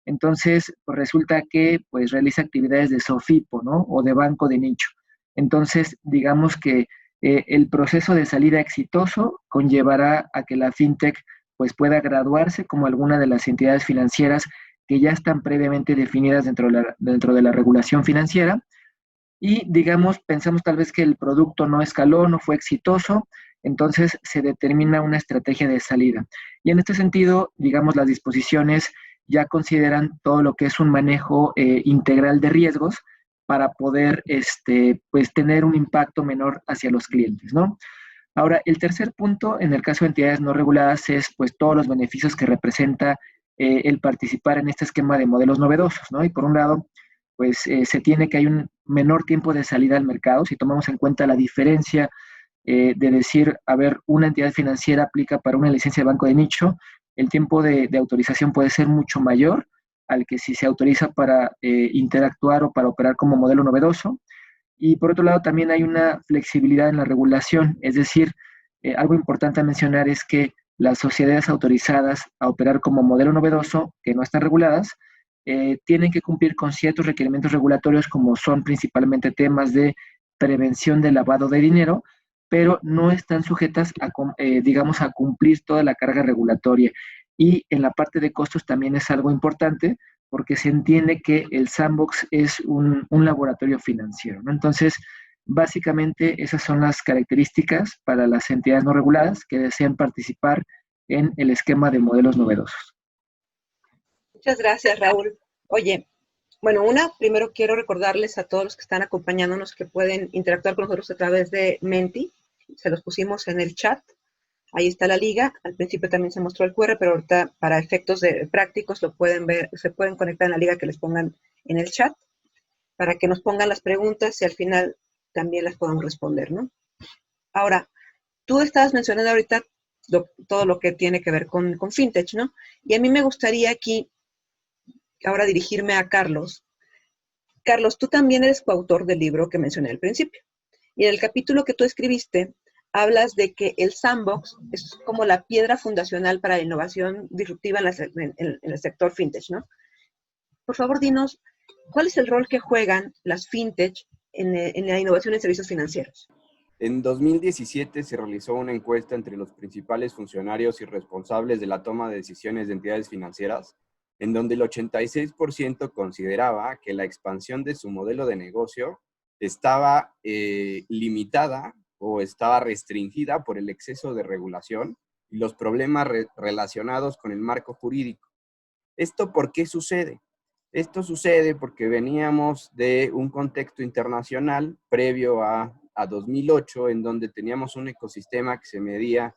Entonces, pues resulta que pues realiza actividades de SOFIPO, ¿no? O de banco de nicho. Entonces, digamos que el proceso de salida exitoso conllevará a que la fintech pues pueda graduarse como alguna de las entidades financieras que ya están previamente definidas dentro de la regulación financiera. Y digamos, pensamos tal vez que el producto no escaló, no fue exitoso, entonces se determina una estrategia de salida. Y en este sentido, digamos, las disposiciones ya consideran todo lo que es un manejo integral de riesgos para poder pues, tener un impacto menor hacia los clientes, ¿no? Ahora, el tercer punto, en el caso de entidades no reguladas, es pues todos los beneficios que representa el participar en este esquema de modelos novedosos, ¿no? Y por un lado, pues se tiene que hay un menor tiempo de salida al mercado. Si tomamos en cuenta la diferencia de decir, a ver, una entidad financiera aplica para una licencia de banco de nicho, el tiempo de autorización puede ser mucho mayor al que si se autoriza para interactuar o para operar como modelo novedoso. Y por otro lado, también hay una flexibilidad en la regulación, es decir, algo importante a mencionar es que las sociedades autorizadas a operar como modelo novedoso, que no están reguladas, tienen que cumplir con ciertos requerimientos regulatorios, como son principalmente temas de prevención del lavado de dinero, pero no están sujetas a, digamos, a cumplir toda la carga regulatoria. Y en la parte de costos también es algo importante, porque se entiende que el sandbox es un laboratorio financiero, ¿no? Entonces, básicamente esas son las características para las entidades no reguladas que desean participar en el esquema de modelos novedosos. Muchas gracias, Raúl. Oye, bueno, primero quiero recordarles a todos los que están acompañándonos que pueden interactuar con nosotros a través de Menti. Se los pusimos en el chat. Ahí está la liga. Al principio también se mostró el QR, pero ahorita para efectos prácticos lo pueden ver, se pueden conectar en la liga que les pongan en el chat para que nos pongan las preguntas y al final también las podamos responder, ¿no? Ahora, tú estabas mencionando ahorita todo lo que tiene que ver con fintech, ¿no? Y a mí me gustaría aquí ahora dirigirme a Carlos. Carlos, tú también eres coautor del libro que mencioné al principio. Y en el capítulo que tú escribiste, hablas de que el sandbox es como la piedra fundacional para la innovación disruptiva en el sector fintech, ¿no? Por favor, dinos, ¿cuál es el rol que juegan las fintech en la innovación en servicios financieros? En 2017 se realizó una encuesta entre los principales funcionarios y responsables de la toma de decisiones de entidades financieras, en donde el 86% consideraba que la expansión de su modelo de negocio estaba limitada o estaba restringida por el exceso de regulación y los problemas relacionados con el marco jurídico. ¿Esto por qué sucede? Esto sucede porque veníamos de un contexto internacional previo a 2008, en donde teníamos un ecosistema que se medía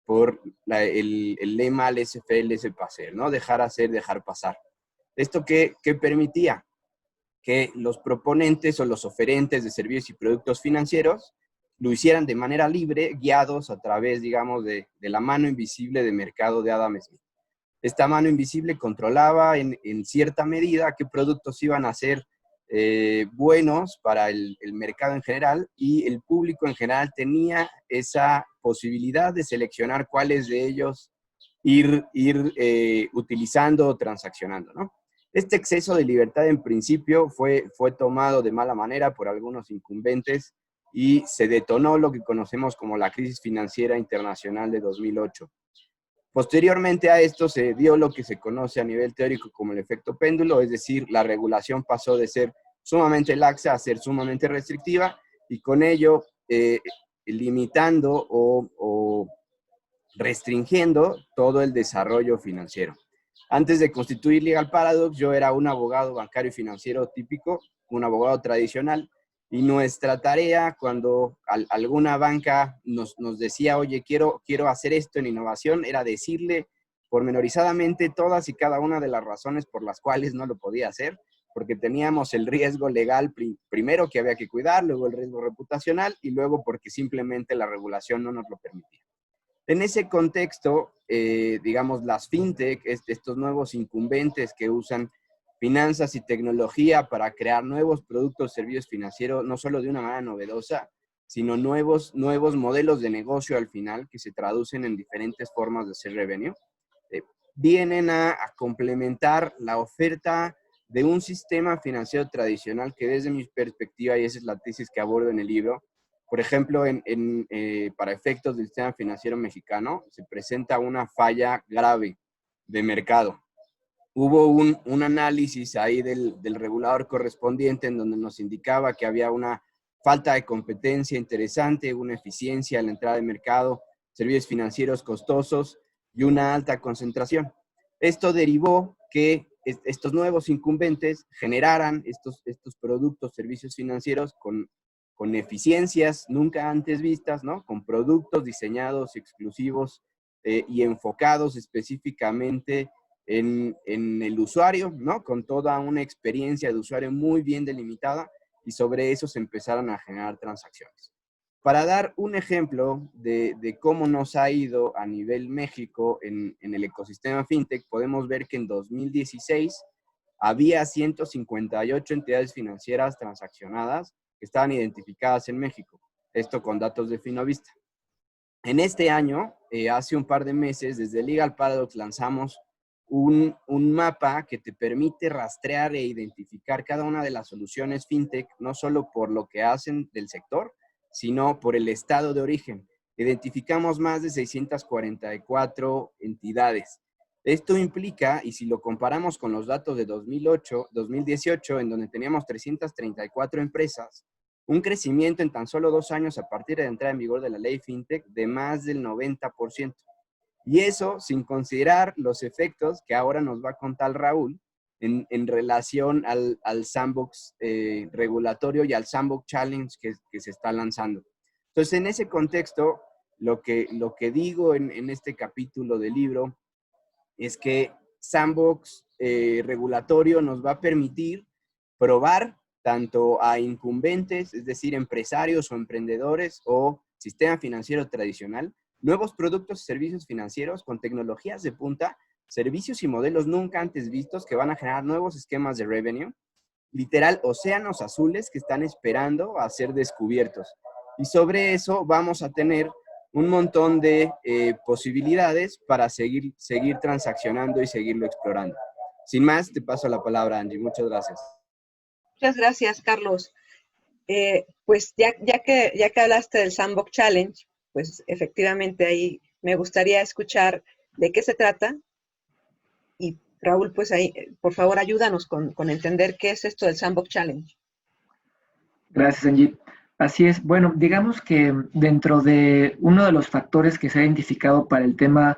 por el lema laissez-faire, laissez-passer, ¿no? Dejar hacer, dejar pasar. ¿Esto qué permitía? Que los proponentes o los oferentes de servicios y productos financieros lo hicieran de manera libre, guiados a través, digamos, de la mano invisible de mercado de Adam Smith. Esta mano invisible controlaba en cierta medida qué productos iban a ser buenos para el mercado en general, y el público en general tenía esa posibilidad de seleccionar cuáles de ellos ir utilizando o transaccionando, ¿no? Este exceso de libertad en principio fue tomado de mala manera por algunos incumbentes y se detonó lo que conocemos como la crisis financiera internacional de 2008. Posteriormente a esto se dio lo que se conoce a nivel teórico como el efecto péndulo, es decir, la regulación pasó de ser sumamente laxa a ser sumamente restrictiva, y con ello limitando o restringiendo todo el desarrollo financiero. Antes de constituir Legal Paradox, yo era un abogado bancario y financiero típico, un abogado tradicional, y nuestra tarea cuando alguna banca nos decía, oye, quiero hacer esto en innovación, era decirle pormenorizadamente todas y cada una de las razones por las cuales no lo podía hacer, porque teníamos el riesgo legal primero que había que cuidar, luego el riesgo reputacional y luego porque simplemente la regulación no nos lo permitía. En ese contexto, digamos, las fintech, estos nuevos incumbentes que usan finanzas y tecnología para crear nuevos productos, servicios financieros, no solo de una manera novedosa, sino nuevos modelos de negocio al final que se traducen en diferentes formas de hacer revenue, vienen a complementar la oferta de un sistema financiero tradicional que desde mi perspectiva, y esa es la tesis que abordo en el libro, por ejemplo, para efectos del sistema financiero mexicano, se presenta una falla grave de mercado. Hubo un análisis ahí del regulador correspondiente en donde nos indicaba que había una falta de competencia interesante, una eficiencia en la entrada de mercado, servicios financieros costosos y una alta concentración. Esto derivó que estos nuevos incumbentes generaran estos productos, servicios financieros con eficiencias nunca antes vistas, ¿no? Con productos diseñados exclusivos y enfocados específicamente en el usuario, ¿no? Con toda una experiencia de usuario muy bien delimitada, y sobre eso se empezaron a generar transacciones. Para dar un ejemplo de cómo nos ha ido a nivel México en el ecosistema fintech, podemos ver que en 2016 había 158 entidades financieras transaccionadas que estaban identificadas en México, esto con datos de Finovista. En este año hace un par de meses, desde Legal Paradox lanzamos un mapa que te permite rastrear e identificar cada una de las soluciones fintech, no solo por lo que hacen del sector, sino por el estado de origen. Identificamos más de 644 entidades. Esto implica, y si lo comparamos con los datos de 2018, en donde teníamos 334 empresas, un crecimiento en tan solo 2 años a partir de la entrada en vigor de la ley FinTech de más del 90%. Y eso sin considerar los efectos que ahora nos va a contar Raúl en relación al sandbox regulatorio y al sandbox challenge que se está lanzando. Entonces, en ese contexto, lo que digo en este capítulo del libro es que sandbox regulatorio nos va a permitir probar tanto a incumbentes, es decir, empresarios o emprendedores o sistema financiero tradicional, nuevos productos y servicios financieros con tecnologías de punta, servicios y modelos nunca antes vistos que van a generar nuevos esquemas de revenue, literal, océanos azules que están esperando a ser descubiertos. Y sobre eso vamos a tener un montón de posibilidades para seguir transaccionando y seguirlo explorando. Sin más, te paso la palabra, Angie. Muchas gracias. Muchas gracias, Carlos. Pues ya que hablaste del Sandbox Challenge, pues efectivamente ahí me gustaría escuchar de qué se trata. Y Raúl, pues ahí, por favor, ayúdanos con entender qué es esto del Sandbox Challenge. Gracias, Angie. Así es. Bueno, digamos que dentro de uno de los factores que se ha identificado para el tema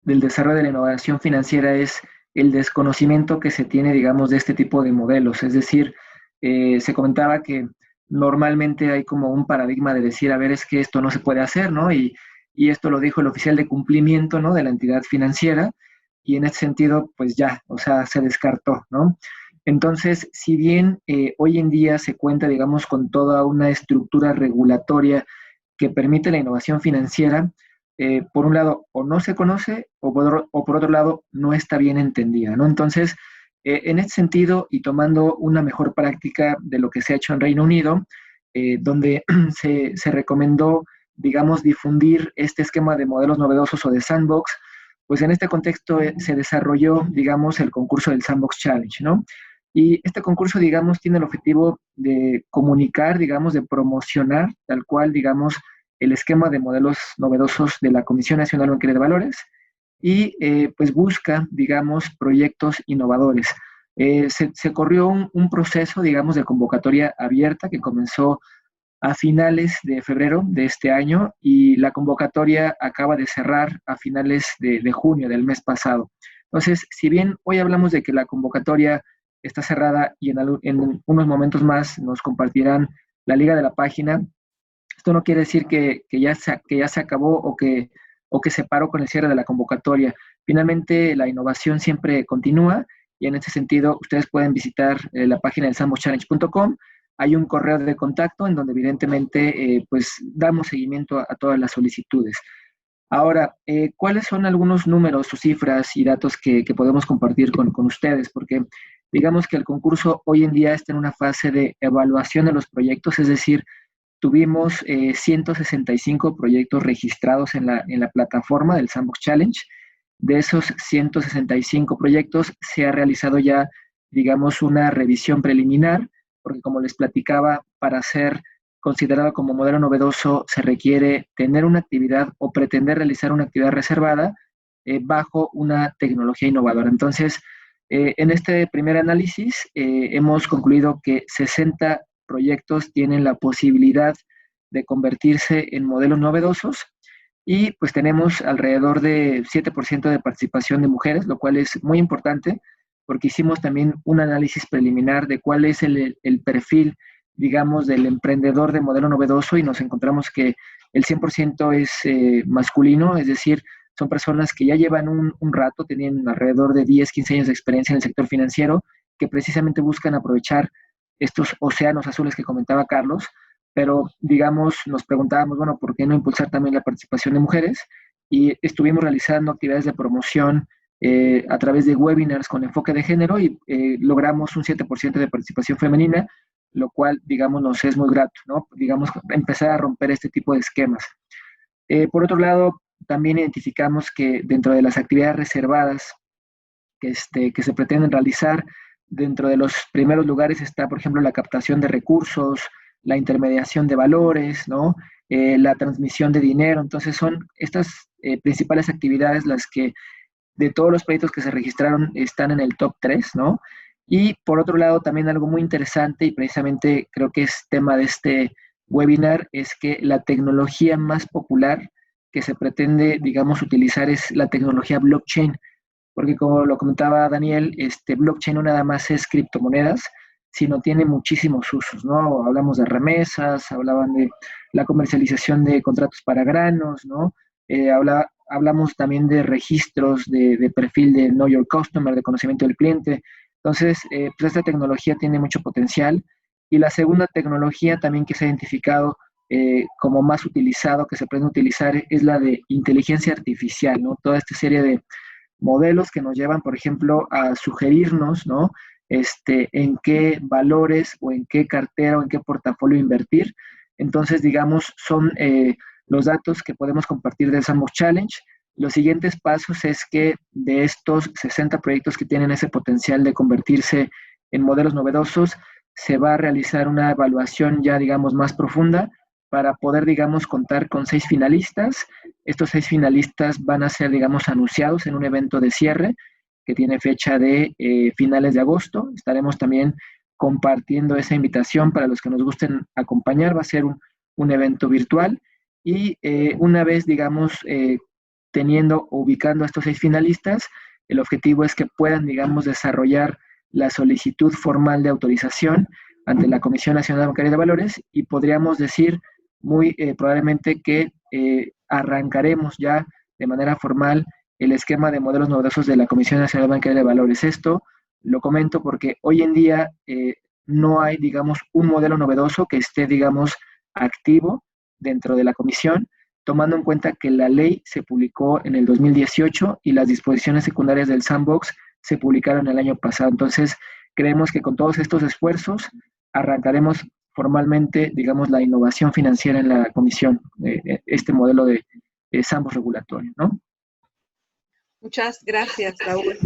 del desarrollo de la innovación financiera es el desconocimiento que se tiene, digamos, de este tipo de modelos. Es decir, se comentaba que normalmente hay como un paradigma de decir, a ver, es que esto no se puede hacer, ¿no? Y esto lo dijo el oficial de cumplimiento, ¿no?, de la entidad financiera, y en ese sentido, pues ya, o sea, se descartó, ¿no? Entonces, si bien hoy en día se cuenta, digamos, con toda una estructura regulatoria que permite la innovación financiera, por un lado, o no se conoce, o por otro lado, no está bien entendida, ¿no? Entonces, en este sentido, y tomando una mejor práctica de lo que se ha hecho en Reino Unido, donde se recomendó, digamos, difundir este esquema de modelos novedosos o de sandbox, pues en este contexto se desarrolló, digamos, el concurso del Sandbox Challenge, ¿no? Y este concurso, digamos, tiene el objetivo de comunicar, digamos, de promocionar tal cual, digamos, el esquema de modelos novedosos de la Comisión Nacional Bancaria de Valores y pues busca, digamos, proyectos innovadores. Se corrió un proceso, digamos, de convocatoria abierta que comenzó a finales de febrero de este año y la convocatoria acaba de cerrar a finales de junio del mes pasado. Entonces, si bien hoy hablamos de que la convocatoria está cerrada y en unos momentos más nos compartirán la liga de la página, esto no quiere decir que ya se acabó o que se paró con el cierre de la convocatoria. Finalmente, la innovación siempre continúa y en ese sentido ustedes pueden visitar la página del sandboxchallenge.com. Hay un correo de contacto en donde evidentemente pues damos seguimiento a todas las solicitudes. Ahora, ¿cuáles son algunos números o cifras y datos que podemos compartir con ustedes? Porque digamos que el concurso hoy en día está en una fase de evaluación de los proyectos, es decir, tuvimos 165 proyectos registrados en la plataforma del Sandbox Challenge. De esos 165 proyectos se ha realizado ya, digamos, una revisión preliminar, porque como les platicaba, para ser considerado como modelo novedoso se requiere tener una actividad o pretender realizar una actividad reservada bajo una tecnología innovadora. Entonces, en este primer análisis hemos concluido que 60 proyectos tienen la posibilidad de convertirse en modelos novedosos y pues tenemos alrededor de 7% de participación de mujeres, lo cual es muy importante porque hicimos también un análisis preliminar de cuál es el perfil, digamos, del emprendedor de modelo novedoso y nos encontramos que el 100% es masculino, es decir, son personas que ya llevan un rato, tienen alrededor de 10, 15 años de experiencia en el sector financiero, que precisamente buscan aprovechar estos océanos azules que comentaba Carlos, pero digamos, nos preguntábamos, bueno, ¿por qué no impulsar también la participación de mujeres? Y estuvimos realizando actividades de promoción a través de webinars con enfoque de género y logramos un 7% de participación femenina, lo cual, digamos, nos es muy grato, ¿no? Digamos, empezar a romper este tipo de esquemas. Por otro lado, también identificamos que dentro de las actividades reservadas que se pretenden realizar, dentro de los primeros lugares está, por ejemplo, la captación de recursos, la intermediación de valores, ¿no? La transmisión de dinero. Entonces son estas principales actividades las que de todos los proyectos que se registraron están en el top 3, ¿no? Y por otro lado, también algo muy interesante y precisamente creo que es tema de este webinar, es que la tecnología más popular que se pretende, digamos, utilizar es la tecnología blockchain, porque como lo comentaba Daniel, blockchain no nada más es criptomonedas, sino tiene muchísimos usos, ¿no? Hablamos de remesas, hablaban de la comercialización de contratos para granos, ¿no? Hablamos también de registros de perfil de Know Your Customer, de conocimiento del cliente. Entonces, pues esta tecnología tiene mucho potencial. Y la segunda tecnología también que se ha identificado como más utilizado, que se puede utilizar, es la de inteligencia artificial, ¿no? Toda esta serie de modelos que nos llevan, por ejemplo, a sugerirnos, ¿no? En qué valores o en qué cartera o en qué portafolio invertir. Entonces, digamos, son los datos que podemos compartir del Sandbox Challenge. Los siguientes pasos es que de estos 60 proyectos que tienen ese potencial de convertirse en modelos novedosos, se va a realizar una evaluación ya, digamos, más profunda para poder, digamos, contar con 6 finalistas. Estos 6 finalistas van a ser, digamos, anunciados en un evento de cierre que tiene fecha de finales de agosto. Estaremos también compartiendo esa invitación para los que nos gusten acompañar. Va a ser un evento virtual y una vez, digamos, teniendo o ubicando a estos 6 finalistas, el objetivo es que puedan, digamos, desarrollar la solicitud formal de autorización ante la Comisión Nacional Bancaria de Valores y podríamos decir muy probablemente que arrancaremos ya de manera formal el esquema de modelos novedosos de la Comisión Nacional Bancaria de Valores. Esto lo comento porque hoy en día no hay, digamos, un modelo novedoso que esté, digamos, activo dentro de la comisión, tomando en cuenta que la ley se publicó en el 2018 y las disposiciones secundarias del Sandbox se publicaron el año pasado. Entonces, creemos que con todos estos esfuerzos arrancaremos formalmente, digamos, la innovación financiera en la comisión, este modelo de Sandbox regulatorio, ¿no? Muchas gracias, Raúl.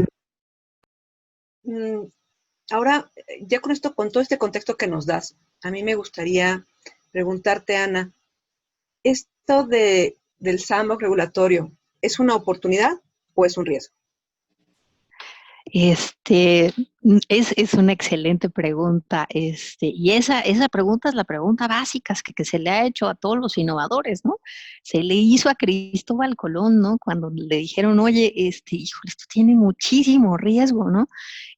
Ahora, ya con todo este contexto que nos das, a mí me gustaría preguntarte, Ana, ¿esto del Sandbox regulatorio es una oportunidad o es un riesgo? Es una excelente pregunta, y esa pregunta es la pregunta básica que se le ha hecho a todos los innovadores, ¿no? Se le hizo a Cristóbal Colón, ¿no? Cuando le dijeron, oye, híjole, esto tiene muchísimo riesgo, ¿no?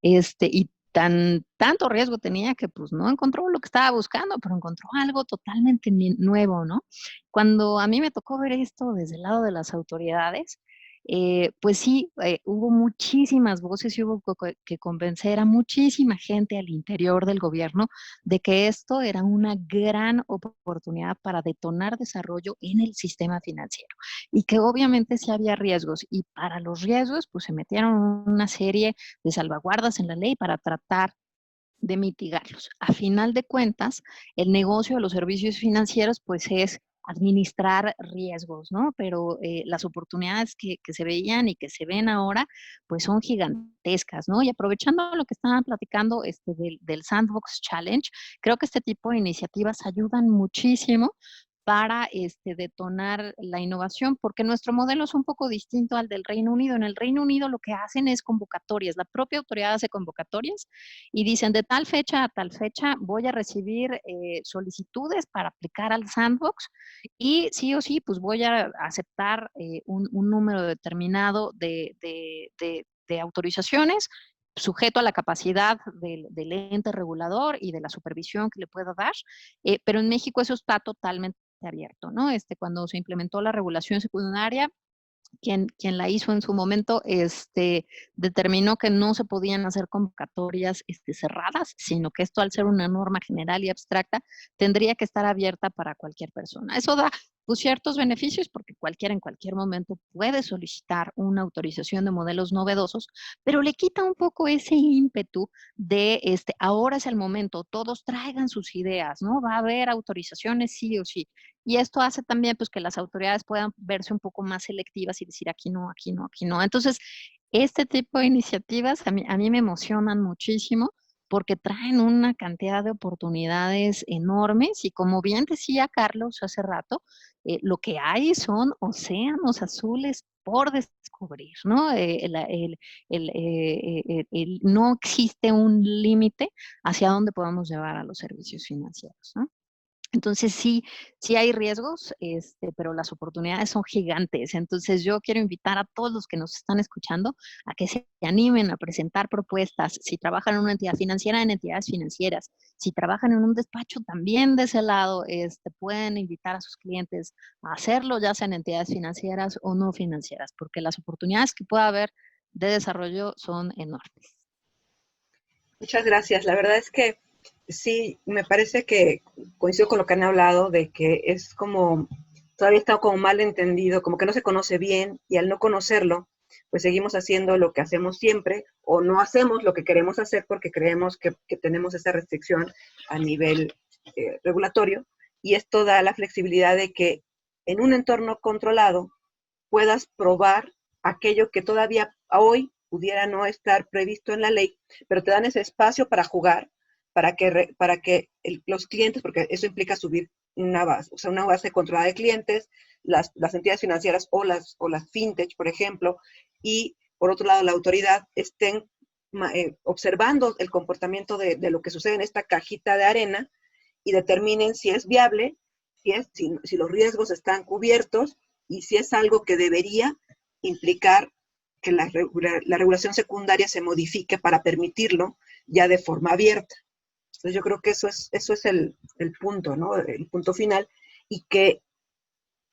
Y tanto riesgo tenía que pues no encontró lo que estaba buscando, pero encontró algo totalmente nuevo, ¿no? Cuando a mí me tocó ver esto desde el lado de las autoridades, pues sí, hubo muchísimas voces y hubo que convencer a muchísima gente al interior del gobierno de que esto era una gran oportunidad para detonar desarrollo en el sistema financiero y que obviamente sí había riesgos y para los riesgos pues se metieron una serie de salvaguardas en la ley para tratar de mitigarlos. A final de cuentas, el negocio de los servicios financieros pues es administrar riesgos, ¿no? Pero las oportunidades que se veían y que se ven ahora, pues son gigantescas, ¿no? Y aprovechando lo que estaban platicando del Sandbox Challenge, creo que este tipo de iniciativas ayudan muchísimo para detonar la innovación, porque nuestro modelo es un poco distinto al del Reino Unido. En el Reino Unido lo que hacen es convocatorias, la propia autoridad hace convocatorias y dicen de tal fecha a tal fecha voy a recibir solicitudes para aplicar al Sandbox y sí o sí pues voy a aceptar un número determinado de autorizaciones sujeto a la capacidad del ente regulador y de la supervisión que le pueda dar, pero en México eso está totalmente abierto, ¿no? Cuando se implementó la regulación secundaria, quien la hizo en su momento, determinó que no se podían hacer convocatorias cerradas, sino que esto al ser una norma general y abstracta, tendría que estar abierta para cualquier persona. Eso da pues, ciertos beneficios, porque cualquiera en cualquier momento puede solicitar una autorización de modelos novedosos, pero le quita un poco ese ímpetu de, ahora es el momento, todos traigan sus ideas, ¿no? Va a haber autorizaciones sí o sí. Y esto hace también, pues, que las autoridades puedan verse un poco más selectivas y decir aquí no, aquí no, aquí no. Entonces, este tipo de iniciativas a mí me emocionan muchísimo porque traen una cantidad de oportunidades enormes y como bien decía Carlos hace rato, lo que hay son océanos azules por descubrir, ¿no? No existe un límite hacia dónde podamos llevar a los servicios financieros, ¿no? Entonces sí hay riesgos, pero las oportunidades son gigantes. Entonces yo quiero invitar a todos los que nos están escuchando a que se animen a presentar propuestas. Si trabajan en una entidad financiera, en entidades financieras. Si trabajan en un despacho, también de ese lado, pueden invitar a sus clientes a hacerlo, ya sean entidades financieras o no financieras, porque las oportunidades que pueda haber de desarrollo son enormes. Muchas gracias. La verdad es que sí, me parece que coincido con lo que han hablado de que es como, todavía está como mal entendido, como que no se conoce bien y al no conocerlo, pues seguimos haciendo lo que hacemos siempre o no hacemos lo que queremos hacer porque creemos que tenemos esa restricción a nivel regulatorio y esto da la flexibilidad de que en un entorno controlado puedas probar aquello que todavía hoy pudiera no estar previsto en la ley, pero te dan ese espacio para jugar, para que los clientes, porque eso implica subir una base, o sea, una base controlada de clientes, las entidades financieras o las fintech, por ejemplo, y por otro lado la autoridad estén observando el comportamiento de lo que sucede en esta cajita de arena y determinen si es viable, si los riesgos están cubiertos y si es algo que debería implicar que la regulación secundaria se modifique para permitirlo ya de forma abierta. Entonces yo creo que eso es el punto, ¿no? El punto final, y que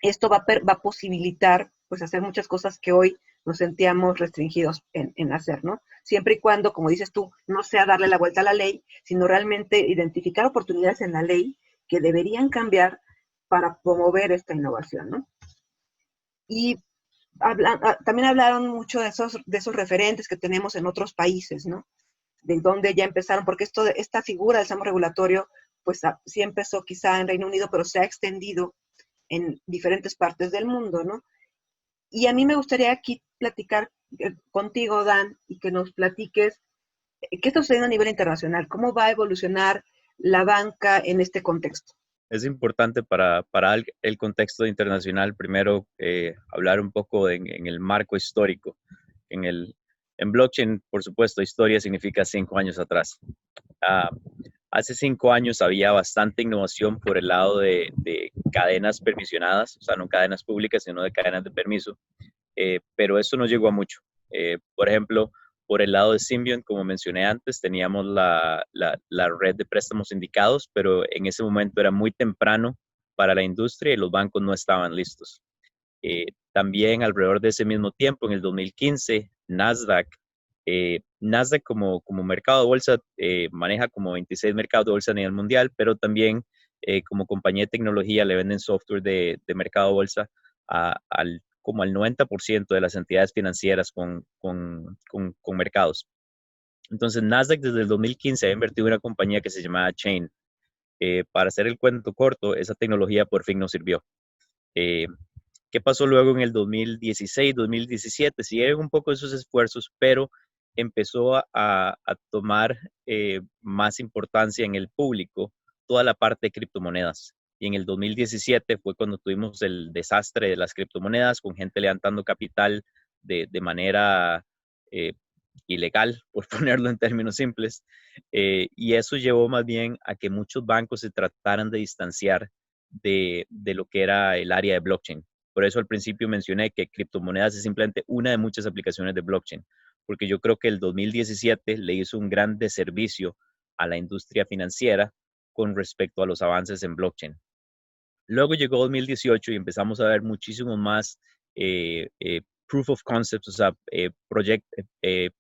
esto va a posibilitar pues hacer muchas cosas que hoy nos sentíamos restringidos en hacer, ¿no? Siempre y cuando, como dices tú, no sea darle la vuelta a la ley, sino realmente identificar oportunidades en la ley que deberían cambiar para promover esta innovación, ¿no? Y también hablaron mucho de esos referentes que tenemos en otros países, ¿no? De donde ya empezaron, porque esta figura del SAMO regulatorio, pues sí empezó quizá en Reino Unido, pero se ha extendido en diferentes partes del mundo, ¿no? Y a mí me gustaría aquí platicar contigo, Dan, y que nos platiques qué está sucediendo a nivel internacional, cómo va a evolucionar la banca en este contexto. Es importante para el contexto internacional, primero hablar un poco en el marco histórico. En blockchain, por supuesto, historia significa 5 años atrás. Hace 5 años había bastante innovación por el lado de cadenas permisionadas, o sea, no cadenas públicas, sino de cadenas de permiso, pero eso no llegó a mucho. Por ejemplo, por el lado de Symbiont, como mencioné antes, teníamos la red de préstamos indicados, pero en ese momento era muy temprano para la industria y los bancos no estaban listos. También alrededor de ese mismo tiempo, en el 2015, Nasdaq como mercado de bolsa maneja como 26 mercados de bolsa a nivel mundial, pero también como compañía de tecnología le venden software de mercado de bolsa como al 90% de las entidades financieras con mercados. Entonces, Nasdaq desde el 2015 ha invertido en una compañía que se llamaba Chain. Para hacer el cuento corto, esa tecnología por fin nos sirvió. ¿Qué pasó luego en el 2016, 2017? Siguieron un poco esos esfuerzos, pero empezó a tomar más importancia en el público toda la parte de criptomonedas. Y en el 2017 fue cuando tuvimos el desastre de las criptomonedas, con gente levantando capital de manera ilegal, por ponerlo en términos simples. Y eso llevó más bien a que muchos bancos se trataran de distanciar de lo que era el área de blockchain. Por eso al principio mencioné que criptomonedas es simplemente una de muchas aplicaciones de blockchain, porque yo creo que el 2017 le hizo un gran deservicio a la industria financiera con respecto a los avances en blockchain. Luego llegó 2018 y empezamos a ver muchísimos más proof of concepts, o sea,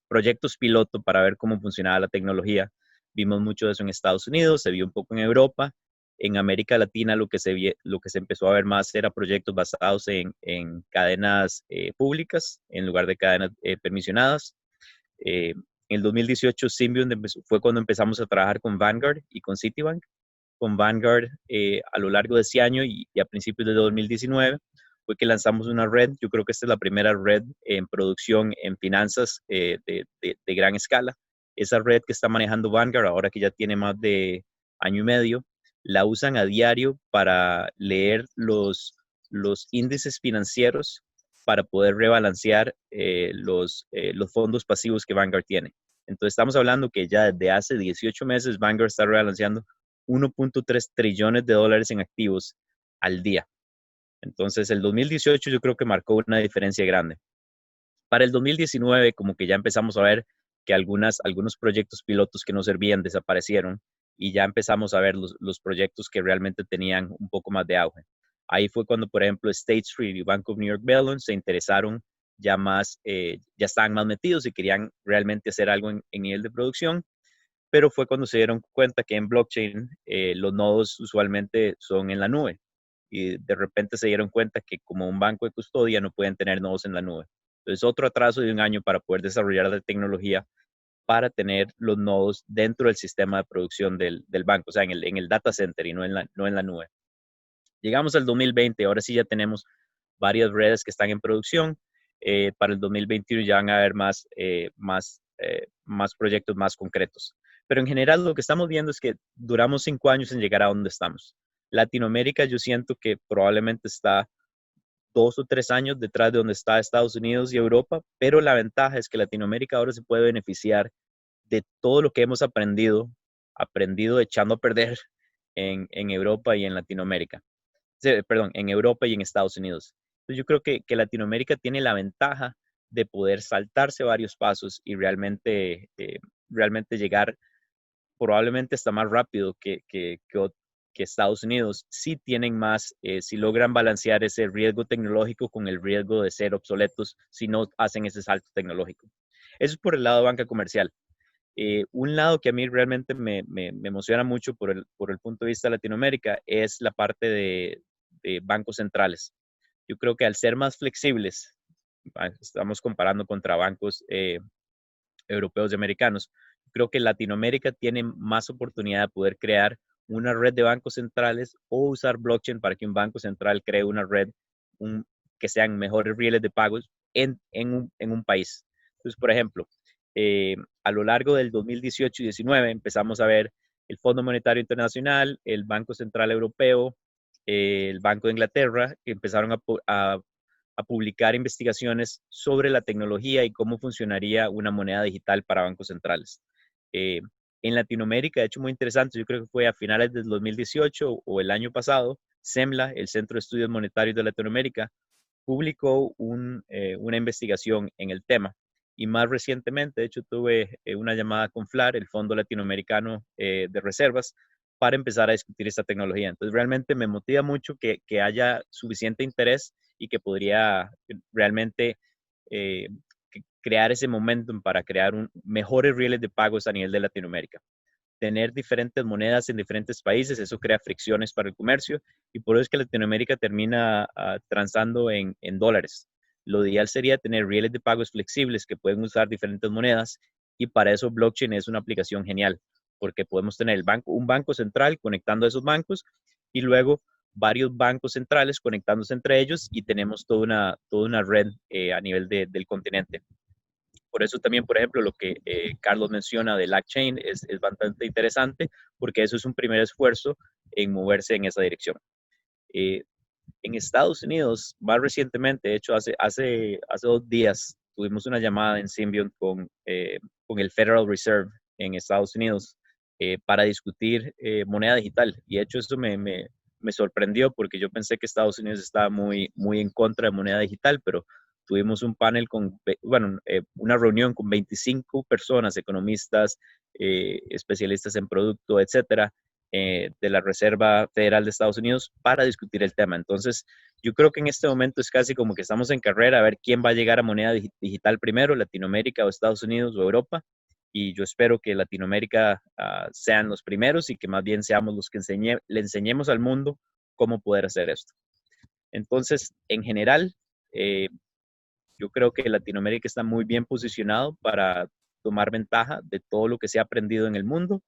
proyectos piloto para ver cómo funcionaba la tecnología. Vimos mucho de eso en Estados Unidos, se vio un poco en Europa En América Latina lo que se empezó a ver más era proyectos basados en cadenas públicas en lugar de cadenas permisionadas. En el 2018 Symbiont fue cuando empezamos a trabajar con Vanguard y con Citibank. Con Vanguard a lo largo de ese año y a principios de 2019 fue que lanzamos una red. Yo creo que esta es la primera red en producción en finanzas de gran escala. Esa red que está manejando Vanguard, ahora que ya tiene más de año y medio, la usan a diario para leer los índices financieros para poder rebalancear los fondos pasivos que Vanguard tiene. Entonces estamos hablando que ya desde hace 18 meses Vanguard está rebalanceando 1.3 trillones de dólares en activos al día. Entonces el 2018 yo creo que marcó una diferencia grande. Para el 2019 como que ya empezamos a ver que algunos proyectos pilotos que no servían desaparecieron y ya empezamos a ver los proyectos que realmente tenían un poco más de auge. Ahí fue cuando, por ejemplo, State Street y Bank of New York Mellon se interesaron ya más, ya estaban más metidos y querían realmente hacer algo en nivel de producción, pero fue cuando se dieron cuenta que en blockchain los nodos usualmente son en la nube y de repente se dieron cuenta que como un banco de custodia no pueden tener nodos en la nube. Entonces, otro atraso de un año para poder desarrollar la tecnología para tener los nodos dentro del sistema de producción del banco, o sea, en el data center y no en la nube. Llegamos al 2020, ahora sí ya tenemos varias redes que están en producción. Para el 2021 ya van a haber más proyectos más concretos. Pero en general lo que estamos viendo es que duramos 5 años en llegar a donde estamos. Latinoamérica yo siento que probablemente está 2 o 3 años detrás de donde está Estados Unidos y Europa, pero la ventaja es que Latinoamérica ahora se puede beneficiar de todo lo que hemos aprendido echando a perder en Europa y en Latinoamérica. Perdón, en Europa y en Estados Unidos. Entonces yo creo que Latinoamérica tiene la ventaja de poder saltarse varios pasos y realmente llegar probablemente hasta más rápido que Estados Unidos. Sí tienen más, si logran balancear ese riesgo tecnológico con el riesgo de ser obsoletos si no hacen ese salto tecnológico. Eso es por el lado de banca comercial. Un lado que a mí realmente me emociona mucho por el punto de vista de Latinoamérica es la parte de bancos centrales. Yo creo que al ser más flexibles, estamos comparando contra bancos europeos y americanos, creo que Latinoamérica tiene más oportunidad de poder crear una red de bancos centrales o usar blockchain para que un banco central cree una red que sean mejores rieles de pagos en un país. Entonces, por ejemplo, a lo largo del 2018 y 2019 empezamos a ver el Fondo Monetario Internacional, el Banco Central Europeo, el Banco de Inglaterra, que empezaron a publicar investigaciones sobre la tecnología y cómo funcionaría una moneda digital para bancos centrales. En Latinoamérica, de hecho, muy interesante, yo creo que fue a finales del 2018 o el año pasado, CEMLA, el Centro de Estudios Monetarios de Latinoamérica, publicó una investigación en el tema. Y más recientemente, de hecho, tuve una llamada con FLAR, el Fondo Latinoamericano de Reservas, para empezar a discutir esta tecnología. Entonces, realmente me motiva mucho que haya suficiente interés y que podría realmente crear ese momentum para crear mejores rieles de pagos a nivel de Latinoamérica. Tener diferentes monedas en diferentes países, eso crea fricciones para el comercio y por eso es que Latinoamérica termina transando en dólares. Lo ideal sería tener rieles de pagos flexibles que pueden usar diferentes monedas y para eso blockchain es una aplicación genial porque podemos tener un banco central conectando a esos bancos y luego varios bancos centrales conectándose entre ellos y tenemos toda una red a nivel del continente. Por eso también, por ejemplo, lo que Carlos menciona de LACchain es bastante interesante porque eso es un primer esfuerzo en moverse en esa dirección. En Estados Unidos, más recientemente, de hecho, hace 2 días, tuvimos una llamada en Symbiont con el Federal Reserve en Estados Unidos para discutir moneda digital. Y de hecho, eso me sorprendió porque yo pensé que Estados Unidos estaba muy, muy en contra de moneda digital, pero tuvimos un panel una reunión con 25 personas, economistas, especialistas en producto, etcétera, de la Reserva Federal de Estados Unidos para discutir el tema. Entonces, yo creo que en este momento es casi como que estamos en carrera a ver quién va a llegar a moneda digital primero, Latinoamérica o Estados Unidos o Europa. y yo espero que Latinoamérica sean los primeros y que más bien seamos los que le enseñemos al mundo cómo poder hacer esto. Entonces, en general, yo creo que Latinoamérica está muy bien posicionado para tomar ventaja de todo lo que se ha aprendido en el mundo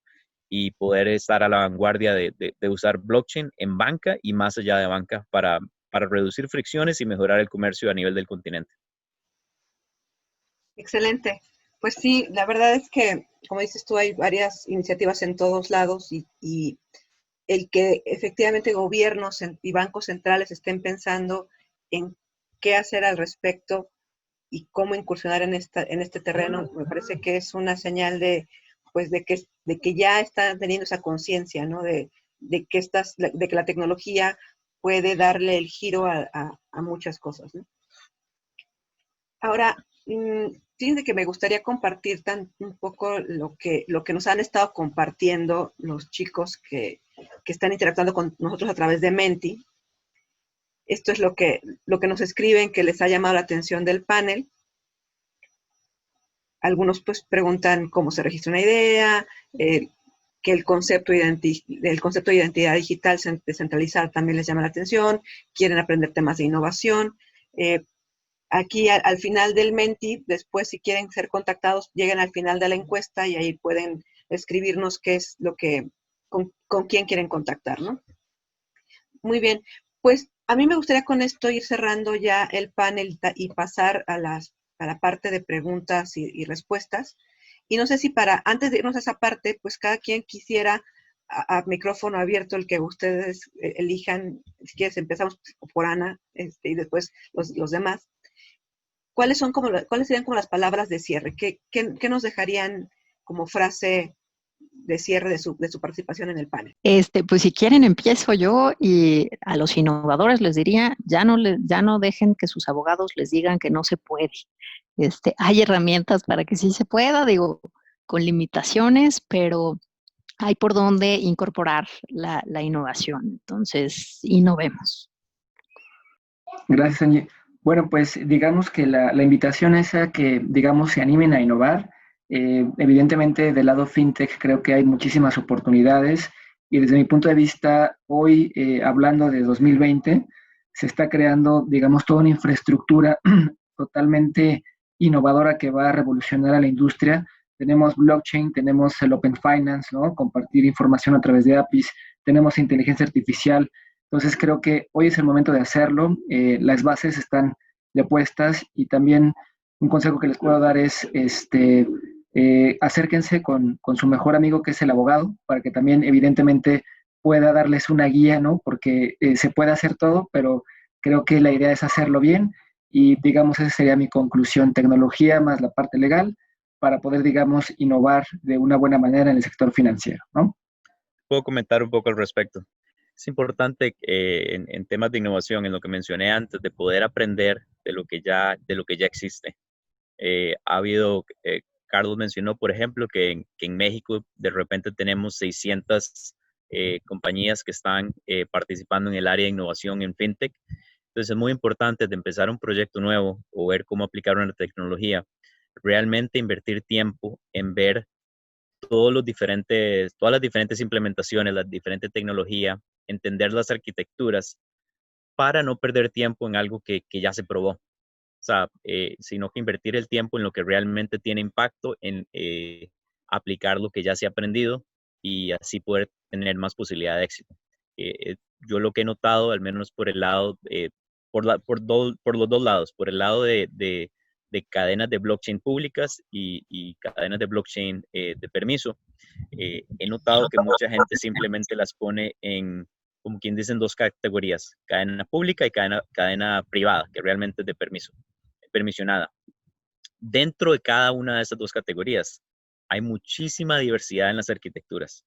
y poder estar a la vanguardia de usar blockchain en banca y más allá de banca para reducir fricciones y mejorar el comercio a nivel del continente. Excelente. Pues sí, la verdad es que, como dices tú, hay varias iniciativas en todos lados y el que efectivamente gobiernos y bancos centrales estén pensando en qué hacer al respecto y cómo incursionar en este terreno, me parece que es una señal pues de que ya está teniendo esa conciencia, ¿no? De que la tecnología puede darle el giro a muchas cosas, ¿no? Ahora, fíjense que me gustaría compartir un poco lo que nos han estado compartiendo los chicos que están interactuando con nosotros a través de Menti. Esto es lo que nos escriben, que les ha llamado la atención del panel. Algunos pues preguntan cómo se registra una idea, que el concepto de identidad digital descentralizada también les llama la atención, quieren aprender temas de innovación. Aquí al final del Menti, después si quieren ser contactados, lleguen al final de la encuesta y ahí pueden escribirnos qué es con quién quieren contactar, ¿no? Muy bien, pues a mí me gustaría con esto ir cerrando ya el panel y pasar a la parte de preguntas y respuestas. Y no sé si antes de irnos a esa parte, pues cada quien quisiera a micrófono abierto el que ustedes elijan. Si quieres empezamos por Ana y después los demás. ¿Cuáles serían como las palabras de cierre? ¿Qué nos dejarían como frase de cierre de su participación en el panel? Pues si quieren empiezo yo y a los innovadores les diría, ya no dejen que sus abogados les digan que no se puede. Hay herramientas para que sí se pueda, digo, con limitaciones, pero hay por dónde incorporar la innovación. Entonces, innovemos. Gracias, Angie. Bueno, pues digamos que la invitación es a que, digamos, se animen a innovar. Evidentemente, del lado fintech creo que hay muchísimas oportunidades y desde mi punto de vista, hoy, hablando de 2020, se está creando, digamos, toda una infraestructura totalmente innovadora que va a revolucionar a la industria. Tenemos blockchain, tenemos el Open Finance, ¿no? Compartir información a través de APIs, tenemos inteligencia artificial. Entonces creo que hoy es el momento de hacerlo. Las bases están ya puestas y también un consejo que les puedo dar es acérquense con su mejor amigo que es el abogado para que también evidentemente pueda darles una guía, ¿no? Porque se puede hacer todo, pero creo que la idea es hacerlo bien y digamos esa sería mi conclusión, tecnología más la parte legal para poder digamos innovar de una buena manera en el sector financiero, ¿no? Puedo comentar un poco al respecto. Es importante en temas de innovación, en lo que mencioné antes, de poder aprender de lo que ya existe. Ha habido, Carlos mencionó, por ejemplo, que en México de repente tenemos 600 compañías que están participando en el área de innovación en fintech. Entonces es muy importante de empezar un proyecto nuevo o ver cómo aplicar una tecnología, realmente invertir tiempo en ver todas las diferentes implementaciones, la diferente tecnología, entender las arquitecturas para no perder tiempo en algo que ya se probó. O sea, sino que invertir el tiempo en lo que realmente tiene impacto, en aplicar lo que ya se ha aprendido y así poder tener más posibilidad de éxito. Yo lo que he notado, al menos por el lado, por los dos lados, por el lado de cadenas de blockchain públicas y cadenas de blockchain de permiso, he notado que mucha gente simplemente las pone en, como quien dice, en dos categorías, cadena pública y cadena privada, que realmente es de permisionada. Dentro de cada una de esas dos categorías hay muchísima diversidad en las arquitecturas.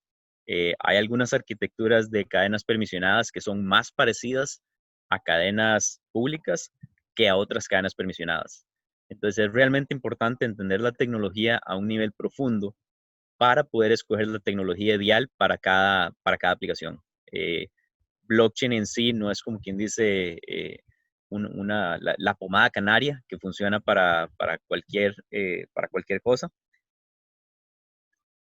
Hay algunas arquitecturas de cadenas permisionadas que son más parecidas a cadenas públicas que a otras cadenas permisionadas. Entonces es realmente importante entender la tecnología a un nivel profundo para poder escoger la tecnología ideal para cada aplicación. Blockchain en sí no es como quien dice la pomada canaria que funciona para cualquier cosa.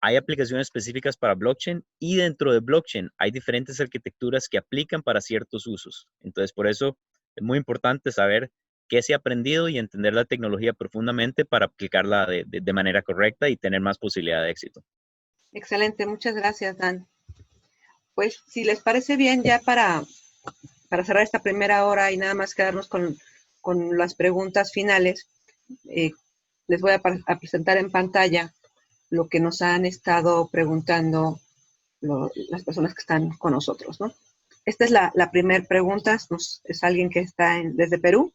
hay aplicaciones específicas para blockchain y dentro de blockchain hay diferentes arquitecturas que aplican para ciertos usos. Entonces, por eso es muy importante saber qué se ha aprendido y entender la tecnología profundamente para aplicarla de manera correcta y tener más posibilidad de éxito. Excelente, muchas gracias, Dan. Pues si les parece bien, ya para cerrar esta primera hora y nada más quedarnos con las preguntas finales, les voy a presentar en pantalla lo que nos han estado preguntando las personas que están con nosotros, ¿no? Esta es la primera pregunta, es alguien que está desde Perú,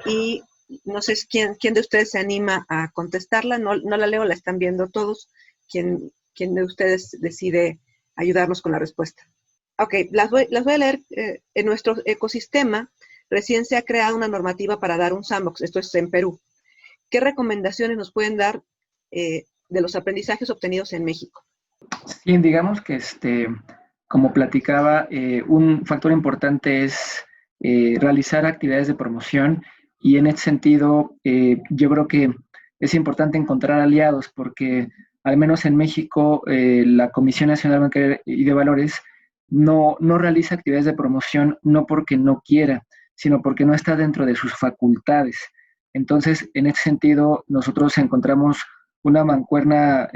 y no sé quién de ustedes se anima a contestarla, no la leo, la están viendo todos, quién de ustedes decide ayudarnos con la respuesta. Ok, las voy a leer. En nuestro ecosistema recién se ha creado una normativa para dar un sandbox, esto es en Perú. ¿Qué recomendaciones nos pueden dar de los aprendizajes obtenidos en México? Sí, digamos que como platicaba, un factor importante es realizar actividades de promoción, y en ese sentido yo creo que es importante encontrar aliados, porque al menos en México la Comisión Nacional Bancaria y de Valores no realiza actividades de promoción, no porque no quiera, sino porque no está dentro de sus facultades. Entonces, en ese sentido, nosotros encontramos una mancuerna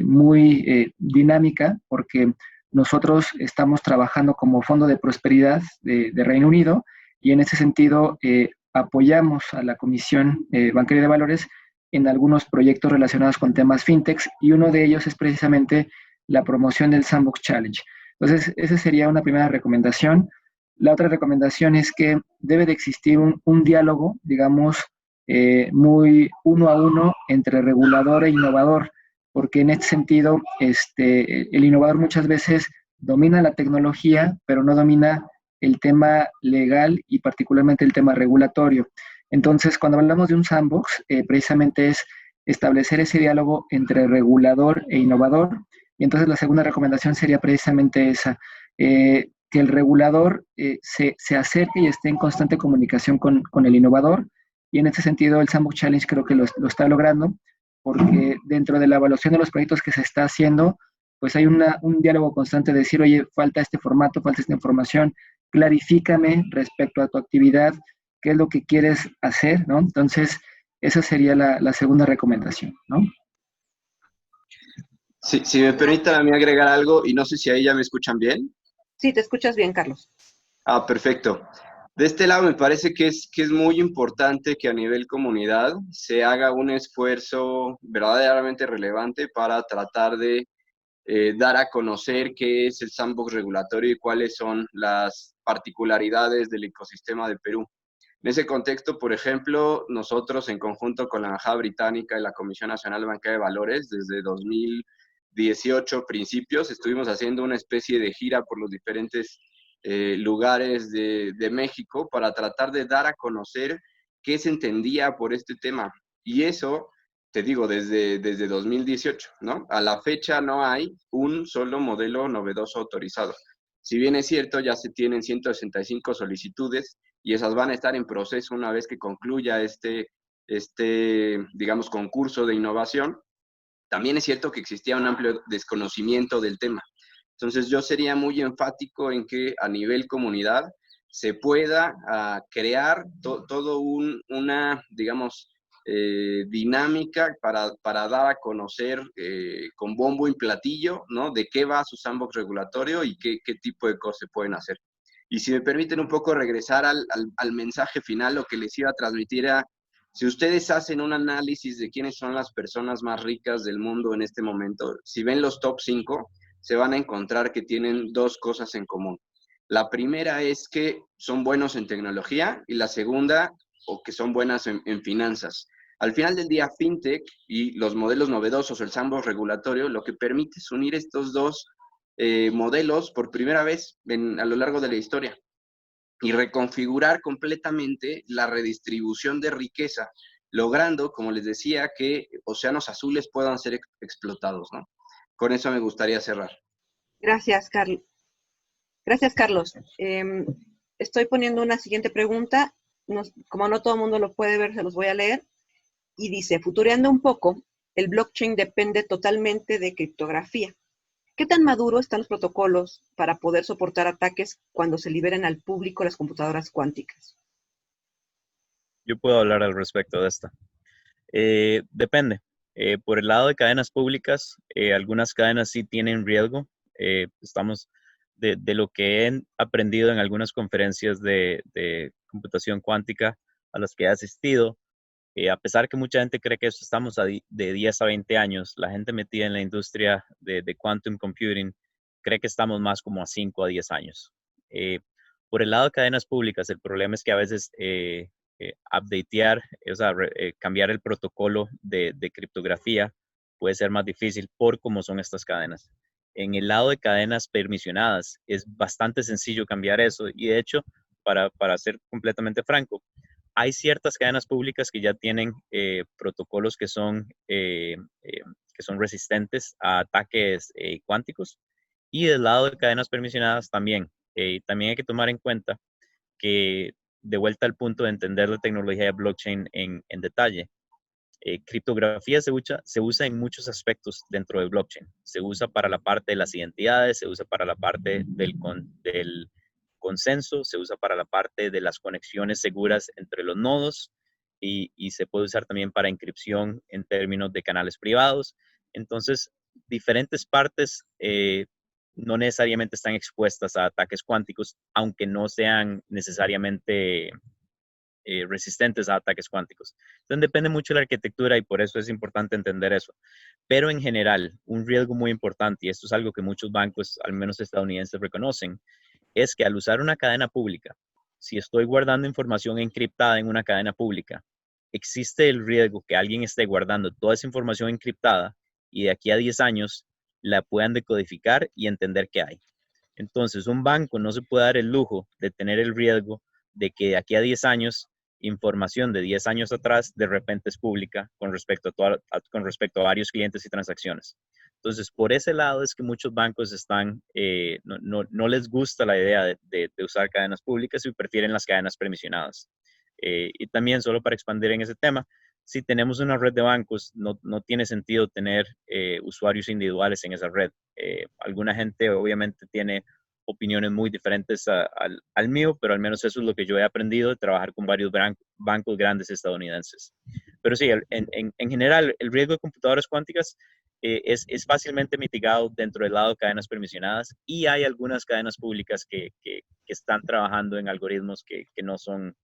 muy dinámica, porque nosotros estamos trabajando como Fondo de Prosperidad de Reino Unido, y en ese sentido apoyamos a la Comisión Bancaria de Valores en algunos proyectos relacionados con temas fintechs, y uno de ellos es precisamente la promoción del Sandbox Challenge. Entonces, esa sería una primera recomendación. La otra recomendación es que debe de existir un diálogo, digamos, muy uno a uno entre regulador e innovador, porque en este sentido el innovador muchas veces domina la tecnología, pero no domina el tema legal y particularmente el tema regulatorio. Entonces, cuando hablamos de un sandbox, precisamente es establecer ese diálogo entre regulador e innovador. Y entonces la segunda recomendación sería precisamente esa, que el regulador se acerque y esté en constante comunicación con el innovador. Y en ese sentido, el Sandbox Challenge creo que lo está logrando, porque dentro de la evaluación de los proyectos que se está haciendo, pues hay un diálogo constante de decir, oye, falta este formato, falta esta información, clarifícame respecto a tu actividad, qué es lo que quieres hacer, ¿no? Entonces, esa sería la segunda recomendación, ¿no? Sí, si me permiten a mí agregar algo, y no sé si ahí ya me escuchan bien. Sí, te escuchas bien, Carlos. Ah, perfecto. De este lado me parece que es muy importante que a nivel comunidad se haga un esfuerzo verdaderamente relevante para tratar de dar a conocer qué es el sandbox regulatorio y cuáles son las particularidades del ecosistema de Perú. En ese contexto, por ejemplo, nosotros en conjunto con la Embajada Británica y la Comisión Nacional Bancaria de Valores, desde 2018 principios, estuvimos haciendo una especie de gira por los diferentes lugares de México para tratar de dar a conocer qué se entendía por este tema. Y eso, te digo, desde 2018, ¿no? A la fecha no hay un solo modelo novedoso autorizado. Si bien es cierto, ya se tienen 165 solicitudes y esas van a estar en proceso una vez que concluya digamos, concurso de innovación, también es cierto que existía un amplio desconocimiento del tema. Entonces yo sería muy enfático en que a nivel comunidad se pueda crear todo una, digamos, dinámica para dar a conocer con bombo y platillo, ¿no? De qué va su sandbox regulatorio y qué tipo de cosas se pueden hacer. Y si me permiten un poco regresar al mensaje final, lo que les iba a transmitir era, si ustedes hacen un análisis de quiénes son las personas más ricas del mundo en este momento, si ven los top 5, se van a encontrar que tienen dos cosas en común. La primera es que son buenos en tecnología y la segunda, o que son buenas en finanzas. Al final del día, FinTech y los modelos novedosos, el sandbox regulatorio, lo que permite es unir estos dos modelos por primera vez a lo largo de la historia y reconfigurar completamente la redistribución de riqueza, logrando, como les decía, que océanos azules puedan ser explotados, ¿no? Con eso me gustaría cerrar. Gracias, Carlos. Gracias, Carlos. Estoy poniendo una siguiente pregunta. Como no todo el mundo lo puede ver, se los voy a leer. Y dice, futureando un poco, el blockchain depende totalmente de criptografía. ¿Qué tan maduro están los protocolos para poder soportar ataques cuando se liberen al público las computadoras cuánticas? Yo puedo hablar al respecto de esta. Depende. Por el lado de cadenas públicas, algunas cadenas sí tienen riesgo. Estamos de lo que he aprendido en algunas conferencias de computación cuántica a las que he asistido. A pesar que mucha gente cree que estamos de 10 a 20 años, la gente metida en la industria de quantum computing cree que estamos más como a 5 a 10 años. Por el lado de cadenas públicas, el problema es que a veces updatear, o sea, cambiar el protocolo de criptografía puede ser más difícil por cómo son estas cadenas. En el lado de cadenas permisionadas es bastante sencillo cambiar eso y de hecho, para ser completamente franco, hay ciertas cadenas públicas que ya tienen protocolos que son resistentes a ataques cuánticos y del lado de cadenas permisionadas también. También hay que tomar en cuenta que de vuelta al punto de entender la tecnología de blockchain en detalle. Criptografía se usa en muchos aspectos dentro de blockchain. Se usa para la parte de las identidades, se usa para la parte del consenso, se usa para la parte de las conexiones seguras entre los nodos y se puede usar también para inscripción en términos de canales privados. Entonces, diferentes partes no necesariamente están expuestas a ataques cuánticos, aunque no sean necesariamente resistentes a ataques cuánticos. Entonces depende mucho de la arquitectura y por eso es importante entender eso. Pero en general, un riesgo muy importante, y esto es algo que muchos bancos, al menos estadounidenses, reconocen, es que al usar una cadena pública, si estoy guardando información encriptada en una cadena pública, existe el riesgo que alguien esté guardando toda esa información encriptada y de aquí a 10 años la puedan decodificar y entender qué hay. Entonces, un banco no se puede dar el lujo de tener el riesgo de que de aquí a 10 años, información de 10 años atrás de repente es pública con respecto a varios clientes y transacciones. Entonces, por ese lado es que muchos bancos no les gusta la idea de usar cadenas públicas y prefieren las cadenas permisionadas. Y también, solo para expandir en ese tema, si tenemos una red de bancos, no tiene sentido tener usuarios individuales en esa red. Alguna gente obviamente tiene opiniones muy diferentes al mío, pero al menos eso es lo que yo he aprendido de trabajar con varios bancos grandes estadounidenses. Pero sí, en general, el riesgo de computadoras cuánticas es fácilmente mitigado dentro del lado de cadenas permisionadas y hay algunas cadenas públicas que están trabajando en algoritmos que no son,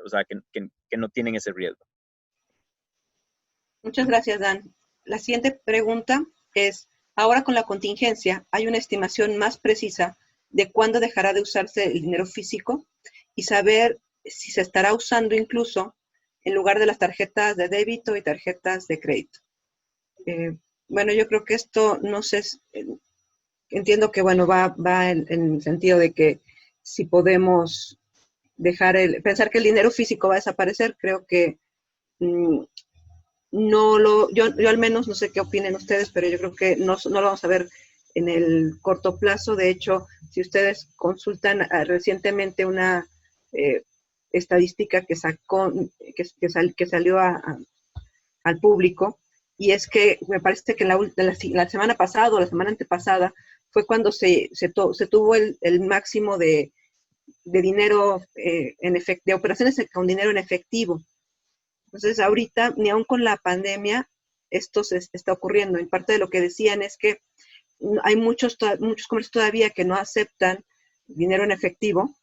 o sea, que no tienen ese riesgo. Muchas gracias, Dan. La siguiente pregunta es, ahora con la contingencia, ¿hay una estimación más precisa de cuándo dejará de usarse el dinero físico y saber si se estará usando incluso en lugar de las tarjetas de débito y tarjetas de crédito? Bueno, yo creo que esto, no sé, entiendo que, bueno, va en el sentido de que si podemos pensar que el dinero físico va a desaparecer, creo que yo al menos no sé qué opinen ustedes, pero yo creo que no lo vamos a ver en el corto plazo. De hecho, si ustedes consultan recientemente una estadística que salió al público, y es que me parece que la semana pasada o la semana antepasada fue cuando se tuvo el máximo de dinero de operaciones con dinero en efectivo. Entonces, ahorita, ni aún con la pandemia, esto se está ocurriendo. En parte de lo que decían es que hay muchos comercios todavía que no aceptan dinero en efectivo,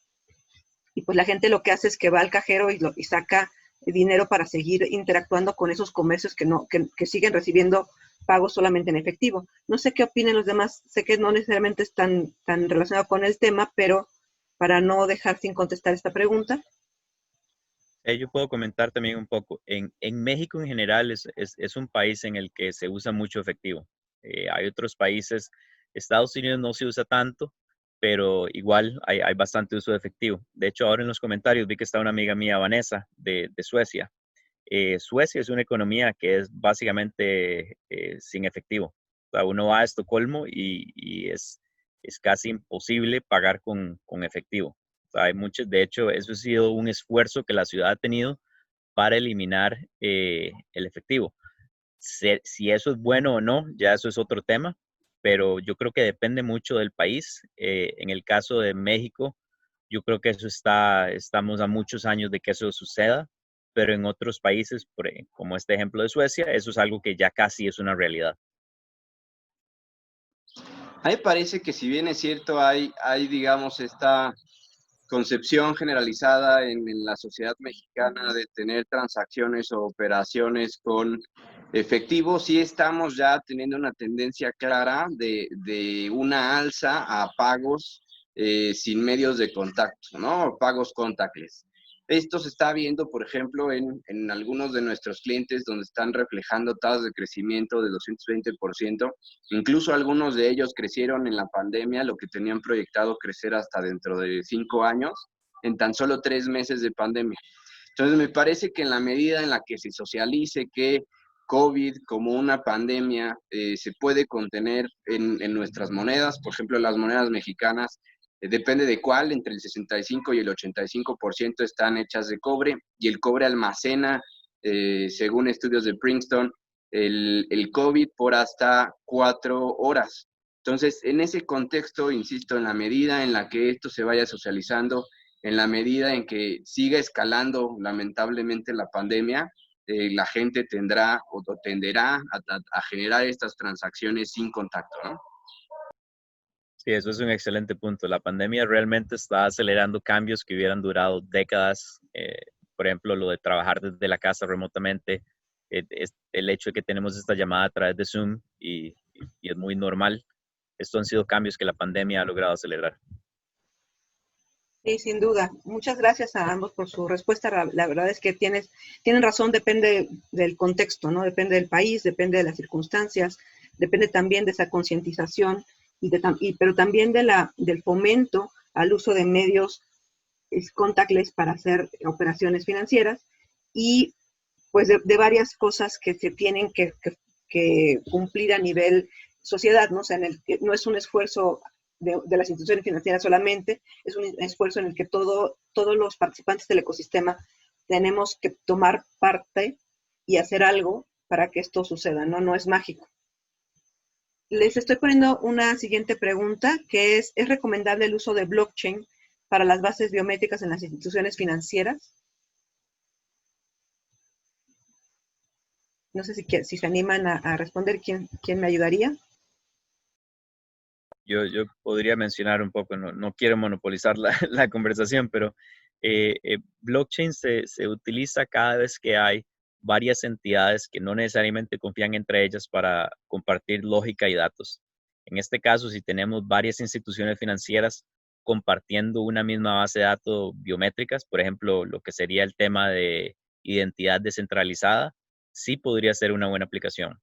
y pues la gente lo que hace es que va al cajero y saca dinero para seguir interactuando con esos comercios que siguen recibiendo pagos solamente en efectivo. No sé qué opinen los demás, sé que no necesariamente es tan relacionado con el tema, pero para no dejar sin contestar esta pregunta. Yo puedo comentar también un poco. En México en general es un país en el que se usa mucho efectivo. Hay otros países, Estados Unidos no se usa tanto, pero igual hay bastante uso de efectivo. De hecho, ahora en los comentarios vi que está una amiga mía, Vanessa, de Suecia. Suecia es una economía que es básicamente sin efectivo. O sea, uno va a Estocolmo y es casi imposible pagar con efectivo. O sea, de hecho, eso ha sido un esfuerzo que la ciudad ha tenido para eliminar el efectivo. Si eso es bueno o no, ya eso es otro tema, pero yo creo que depende mucho del país. En el caso de México, yo creo que estamos a muchos años de que eso suceda, pero en otros países, como este ejemplo de Suecia, eso es algo que ya casi es una realidad. A mí me parece que si bien es cierto, hay digamos, esta concepción generalizada en la sociedad mexicana de tener transacciones o operaciones con efectivo, sí estamos ya teniendo una tendencia clara de una alza a pagos sin medios de contacto, ¿no? Pagos contactless. Esto se está viendo, por ejemplo, en algunos de nuestros clientes donde están reflejando tasas de crecimiento de 220%. Incluso algunos de ellos crecieron en la pandemia, lo que tenían proyectado crecer hasta dentro de 5 años, en tan solo 3 meses de pandemia. Entonces, me parece que en la medida en la que se socialice que COVID como una pandemia se puede contener en nuestras monedas, por ejemplo, las monedas mexicanas, depende de cuál, entre el 65 y el 85% están hechas de cobre, y el cobre almacena, según estudios de Princeton, el COVID por hasta 4 horas. Entonces, en ese contexto, insisto, en la medida en la que esto se vaya socializando, en la medida en que siga escalando lamentablemente la pandemia, la gente tendrá o tenderá a generar estas transacciones sin contacto, ¿no? Sí, eso es un excelente punto. La pandemia realmente está acelerando cambios que hubieran durado décadas. Por ejemplo, lo de trabajar desde la casa remotamente, el hecho de que tenemos esta llamada a través de Zoom y es muy normal. Estos han sido cambios que la pandemia ha logrado acelerar. Sí, sin duda. Muchas gracias a ambos por su respuesta. La verdad es que tienen razón, depende del contexto, ¿no? Depende del país, depende de las circunstancias, depende también de esa concientización, pero también del fomento al uso de medios contactless para hacer operaciones financieras, y pues de varias cosas que se tienen que cumplir a nivel sociedad, ¿no? O sea, no es un esfuerzo de las instituciones financieras solamente, es un esfuerzo en el que todos los participantes del ecosistema tenemos que tomar parte y hacer algo para que esto suceda, ¿no? No es mágico. Les estoy poniendo una siguiente pregunta, que ¿es recomendable el uso de blockchain para las bases biométricas en las instituciones financieras? No sé si se animan a responder. ¿Quién me ayudaría? Yo podría mencionar un poco, no quiero monopolizar la conversación, pero blockchain se utiliza cada vez que hay varias entidades que no necesariamente confían entre ellas para compartir lógica y datos. En este caso, si tenemos varias instituciones financieras compartiendo una misma base de datos biométricas, por ejemplo, lo que sería el tema de identidad descentralizada, sí podría ser una buena aplicación.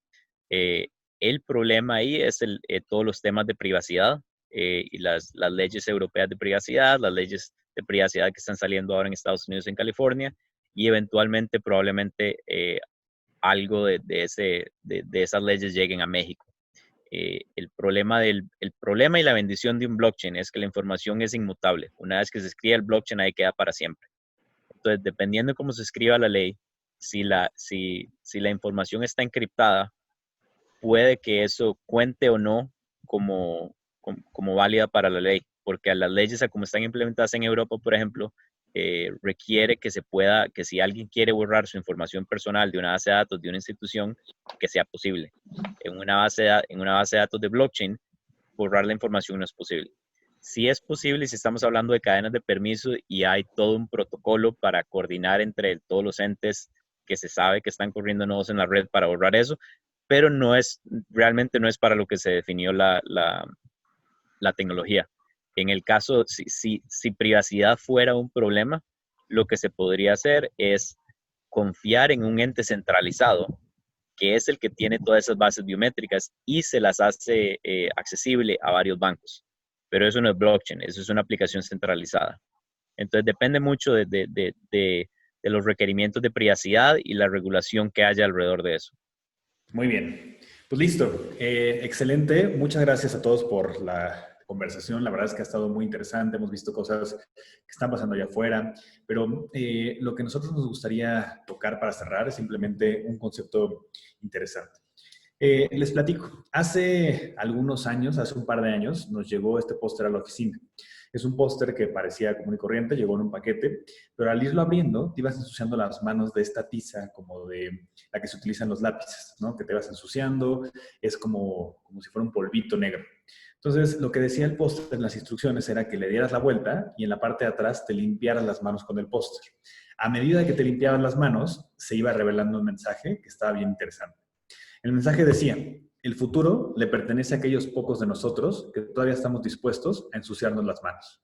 El problema ahí es todos los temas de privacidad y las leyes europeas de privacidad, las leyes de privacidad que están saliendo ahora en Estados Unidos, en California, y eventualmente probablemente algo de esas leyes lleguen a México. El problema y la bendición de un blockchain es que la información es inmutable. Una vez que se escribe el blockchain, ahí queda para siempre. Entonces, dependiendo de cómo se escriba la ley, si la información está encriptada, puede que eso cuente o no como válida para la ley, porque a las leyes, como están implementadas en Europa, por ejemplo, requiere que si alguien quiere borrar su información personal de una base de datos de una institución, que sea posible. En una base de datos de blockchain, borrar la información no es posible. Sí es posible si estamos hablando de cadenas de permiso y hay todo un protocolo para coordinar entre todos los entes que se sabe que están corriendo nodos en la red para borrar eso, pero realmente no es para lo que se definió la tecnología. En el caso, si privacidad fuera un problema, lo que se podría hacer es confiar en un ente centralizado, que es el que tiene todas esas bases biométricas y se las hace accesible a varios bancos. Pero eso no es blockchain, eso es una aplicación centralizada. Entonces depende mucho de los requerimientos de privacidad y la regulación que haya alrededor de eso. Muy bien. Pues listo. Excelente. Muchas gracias a todos por conversación. La verdad es que ha estado muy interesante. Hemos visto cosas que están pasando allá afuera, pero lo que nosotros nos gustaría tocar para cerrar es simplemente un concepto interesante. Les platico. Hace algunos años, hace un par de años, nos llegó este póster a la oficina. Es un póster que parecía común y corriente, llegó en un paquete, pero al irlo abriendo, te ibas ensuciando las manos de esta tiza como de la que se utilizan los lápices, ¿no? Que te vas ensuciando, es como si fuera un polvito negro. Entonces, lo que decía el póster en las instrucciones era que le dieras la vuelta y en la parte de atrás te limpiaras las manos con el póster. A medida que te limpiabas las manos, se iba revelando un mensaje que estaba bien interesante. El mensaje decía: el futuro le pertenece a aquellos pocos de nosotros que todavía estamos dispuestos a ensuciarnos las manos.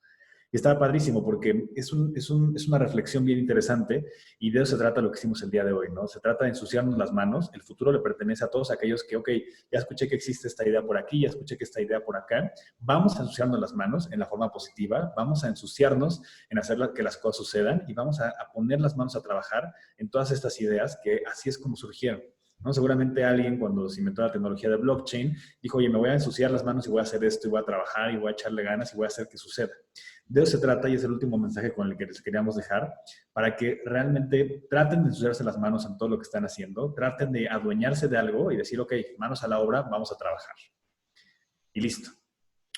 Y estaba padrísimo porque es una reflexión bien interesante y de eso se trata lo que hicimos el día de hoy, ¿no? Se trata de ensuciarnos las manos. El futuro le pertenece a todos aquellos que, ok, ya escuché que existe esta idea por aquí, ya escuché que esta idea por acá. Vamos a ensuciarnos las manos en la forma positiva, vamos a ensuciarnos en hacer que las cosas sucedan y vamos a poner las manos a trabajar en todas estas ideas que así es como surgieron, ¿no? Seguramente alguien, cuando se inventó la tecnología de blockchain, dijo: oye, me voy a ensuciar las manos y voy a hacer esto, y voy a trabajar, y voy a echarle ganas, y voy a hacer que suceda. De eso se trata, y es el último mensaje con el que les queríamos dejar, para que realmente traten de ensuciarse las manos en todo lo que están haciendo, traten de adueñarse de algo y decir: ok, manos a la obra, vamos a trabajar. Y listo.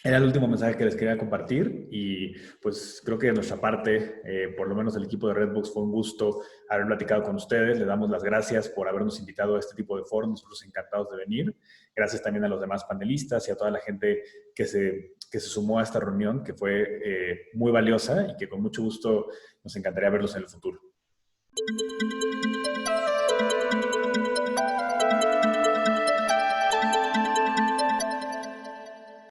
Era el último mensaje que les quería compartir y pues creo que de nuestra parte, por lo menos del equipo de Redbox, fue un gusto haber platicado con ustedes. Les damos las gracias por habernos invitado a este tipo de foros, nosotros encantados de venir. Gracias también a los demás panelistas y a toda la gente que se sumó a esta reunión, que fue muy valiosa y que con mucho gusto nos encantaría verlos en el futuro.